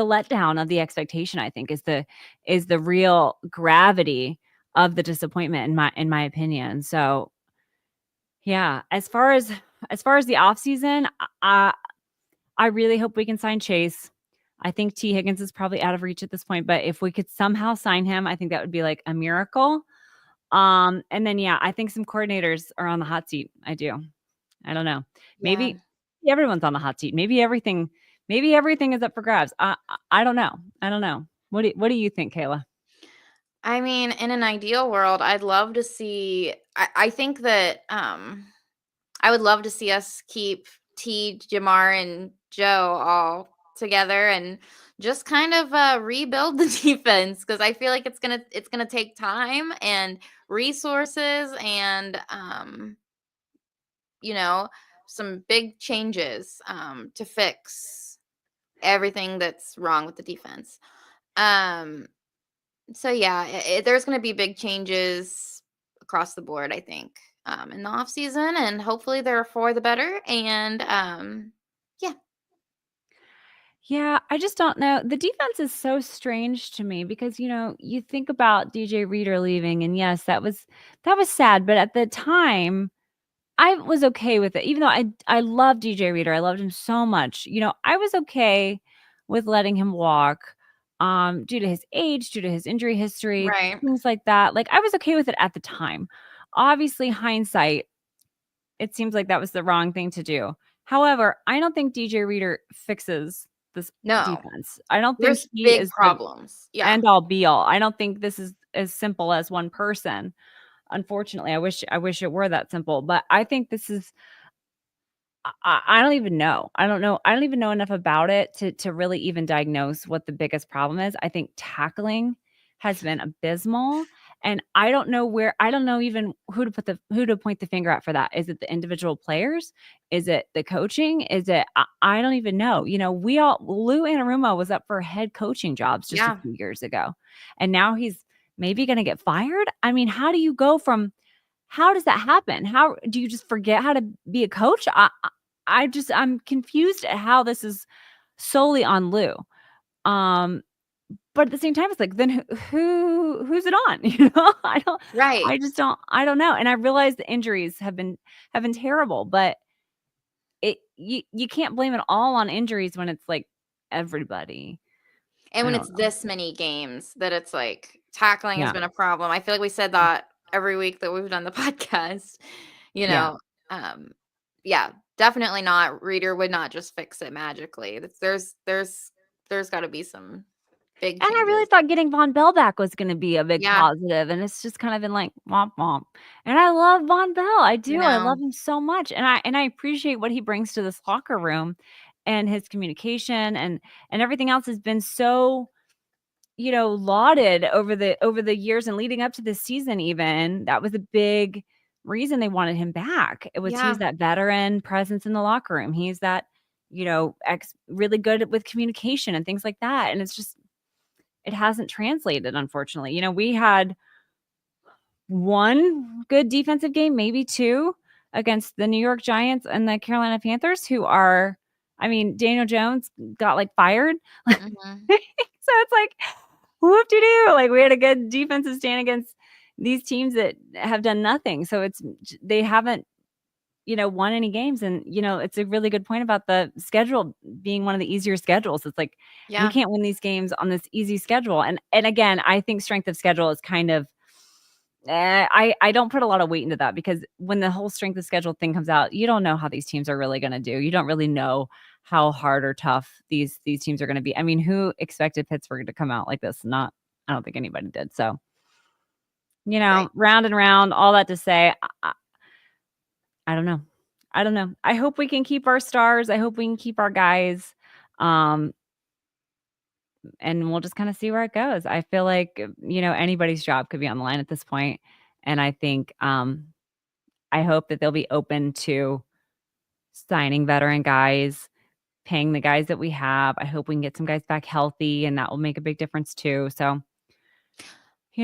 letdown of the expectation, I think, is the real gravity of the disappointment in my opinion. So yeah, as far as the offseason, I really hope we can sign Chase. I think T. Higgins is probably out of reach at this point, but if we could somehow sign him, I think that would be like a miracle. And then yeah, I think some coordinators are on the hot seat. I do. I don't know. Yeah. Maybe everyone's on the hot seat. Maybe everything is up for grabs. I don't know. I don't know. What do you think, Kayla? I mean, in an ideal world, I'd love to see I think that I would love to see us keep T, Jamar, and Joe all together and just kind of rebuild the defense because I feel like it's gonna take time and resources and you know some big changes to fix everything that's wrong with the defense. Um, so yeah, there's going to be big changes across the board, I think, in the off season, and hopefully they're for the better. And yeah, Yeah, I just don't know. The defense is so strange to me because, you think about DJ Reader leaving and yes, that was sad, but at the time I was okay with it. Even though I love DJ Reader. I loved him so much. I was okay with letting him walk due to his age, due to his injury history, right. things like that. Like I was okay with it at the time. Obviously, hindsight, it seems like that was the wrong thing to do. However, I don't think DJ Reader fixes this No. defense. I don't think There's he big is the problems. Yeah. end all be all. I don't think this is as simple as one person. Unfortunately, I wish it were that simple, but I think this is I don't even know. I don't know. I don't even know enough about it to really even diagnose what the biggest problem is. I think tackling has been abysmal, and I don't know even who to point the finger at for that. Is it the individual players? Is it the coaching? Is it I don't even know. Lou Anarumo was up for head coaching jobs just a Yeah. few years ago, and now he's maybe going to get fired. I mean, how do you go from how does that happen? How do you just forget how to be a coach? I'm confused at how this is solely on Lou. Um, but at the same time, it's like, then who's it on? Right. I don't know. And I realize the injuries have been terrible, but you can't blame it all on injuries when it's like everybody. And I when don't it's know. this many games that it's like tackling has Yeah. been a problem. I feel like we said that every week that we've done the podcast. You Yeah. know, um, yeah, definitely not. Reader would not just fix it magically. There's got to be some big And I really changes. thought getting Von Bell back was gonna be a big Yeah, positive, and it's just kind of been like, womp womp. And I love Von Bell, I I do, I know. love him so much, and I appreciate what he brings to this locker room, and his communication and everything else has been so, lauded over the years and leading up to this season even. That was a big reason they wanted him back. It was he's Yeah, that veteran presence in the locker room. He's that, really good with communication and things like that, and it's just it hasn't translated, unfortunately. We had one good defensive game, maybe two, against the New York Giants and the Carolina Panthers, who are, I mean, Daniel Jones got like fired. hmm So it's like, whoop de doo. Like, we had a good defensive stand against these teams that have done nothing. So they haven't, won any games. And, it's a really good point about the schedule being one of the easier schedules. It's like, we yeah, can't win these games on this easy schedule. And again, I think strength of schedule is kind of, I don't put a lot of weight into that because when the whole strength of schedule thing comes out, you don't know how these teams are really going to do. You don't really know how hard or tough these teams are going to be. I mean, who expected Pittsburgh to come out like this? I don't think anybody did. So, right. round and round, all that to say, I don't know. I don't know. I hope we can keep our stars. I hope we can keep our guys. Um, and we'll just kind of see where it goes. I feel like, anybody's job could be on the line at this point. And I think I hope that they'll be open to signing veteran guys, paying the guys that we have. I hope we can get some guys back healthy, and that will make a big difference too. So,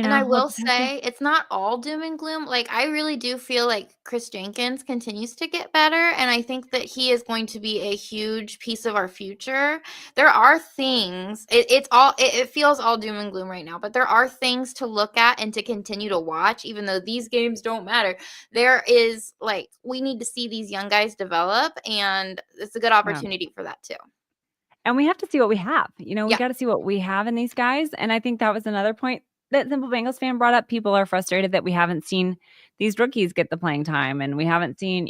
And I we'll will just have to. say it's not all doom and gloom. Like, I really do feel like Chris Jenkins continues to get better, and I think that he is going to be a huge piece of our future. There are things, it feels all doom and gloom right now, but there are things to look at and to continue to watch, even though these games don't matter. There is, like, we need to see these young guys develop, and it's a good Yeah. opportunity for that too. And we have to see what we have. We Yeah. got to see what we have in these guys. And I think that was another point that Simple Bengals fan brought up. People are frustrated that we haven't seen these rookies get the playing time, and we haven't seen,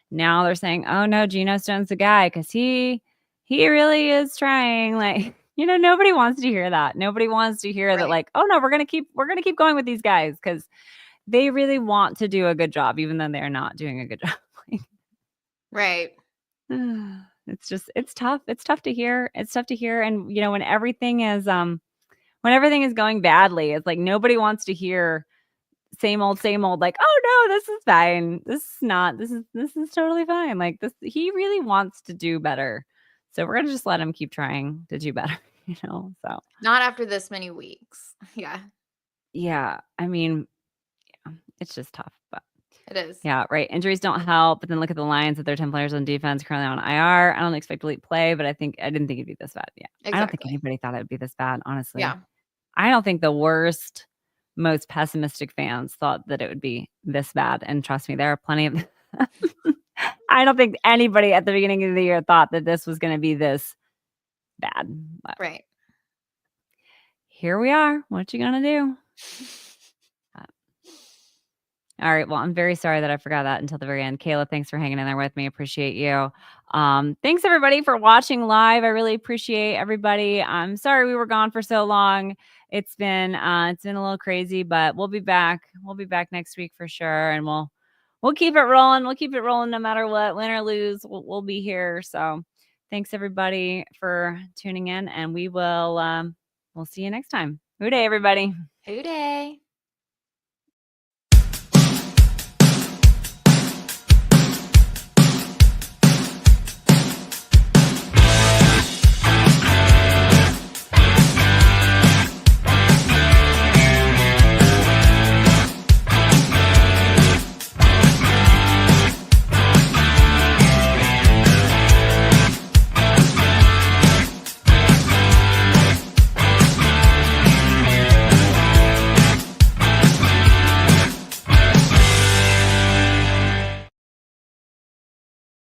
now they're saying, "Oh no, Geno Stone's the guy," because he really is trying. Like, nobody wants to hear that. Nobody wants to hear that. Right. Like, oh no, we're gonna keep going with these guys because they really want to do a good job, even though they're not doing a good job. Right. It's tough. It's tough to hear. It's tough to hear. And when everything is going badly, it's like nobody wants to hear same old, like, oh no, this is fine. This is not, this is totally fine. Like this, he really wants to do better. So we're gonna just let him keep trying to do better, So Not after this many weeks. Yeah, yeah, I mean, yeah, it's just tough. But it is. yeah, right. Injuries don't help. But then look at the Lions with their 10 players on defense currently on IR. I don't expect elite play, but I didn't think it'd be this bad. Yeah. I don't think Exactly. anybody thought it would be this bad, honestly. Yeah. I don't think the worst, most pessimistic fans thought that it would be this bad. And trust me, there are plenty of I don't think anybody at the beginning of the year thought that this was going to be this bad. But Right. here we are. What you gonna do? All right. Well, I'm very sorry that I forgot that until the very end. Kayla, thanks for hanging in there with me. Appreciate you. Thanks everybody for watching live. I really appreciate everybody. I'm sorry we were gone for so long. It's been a little crazy, but we'll be back. We'll be back next week for sure, and we'll keep it rolling. We'll keep it rolling no matter what, win or lose. We'll be here. So, thanks everybody for tuning in, and we'll see you next time. Good day, everybody. Who day?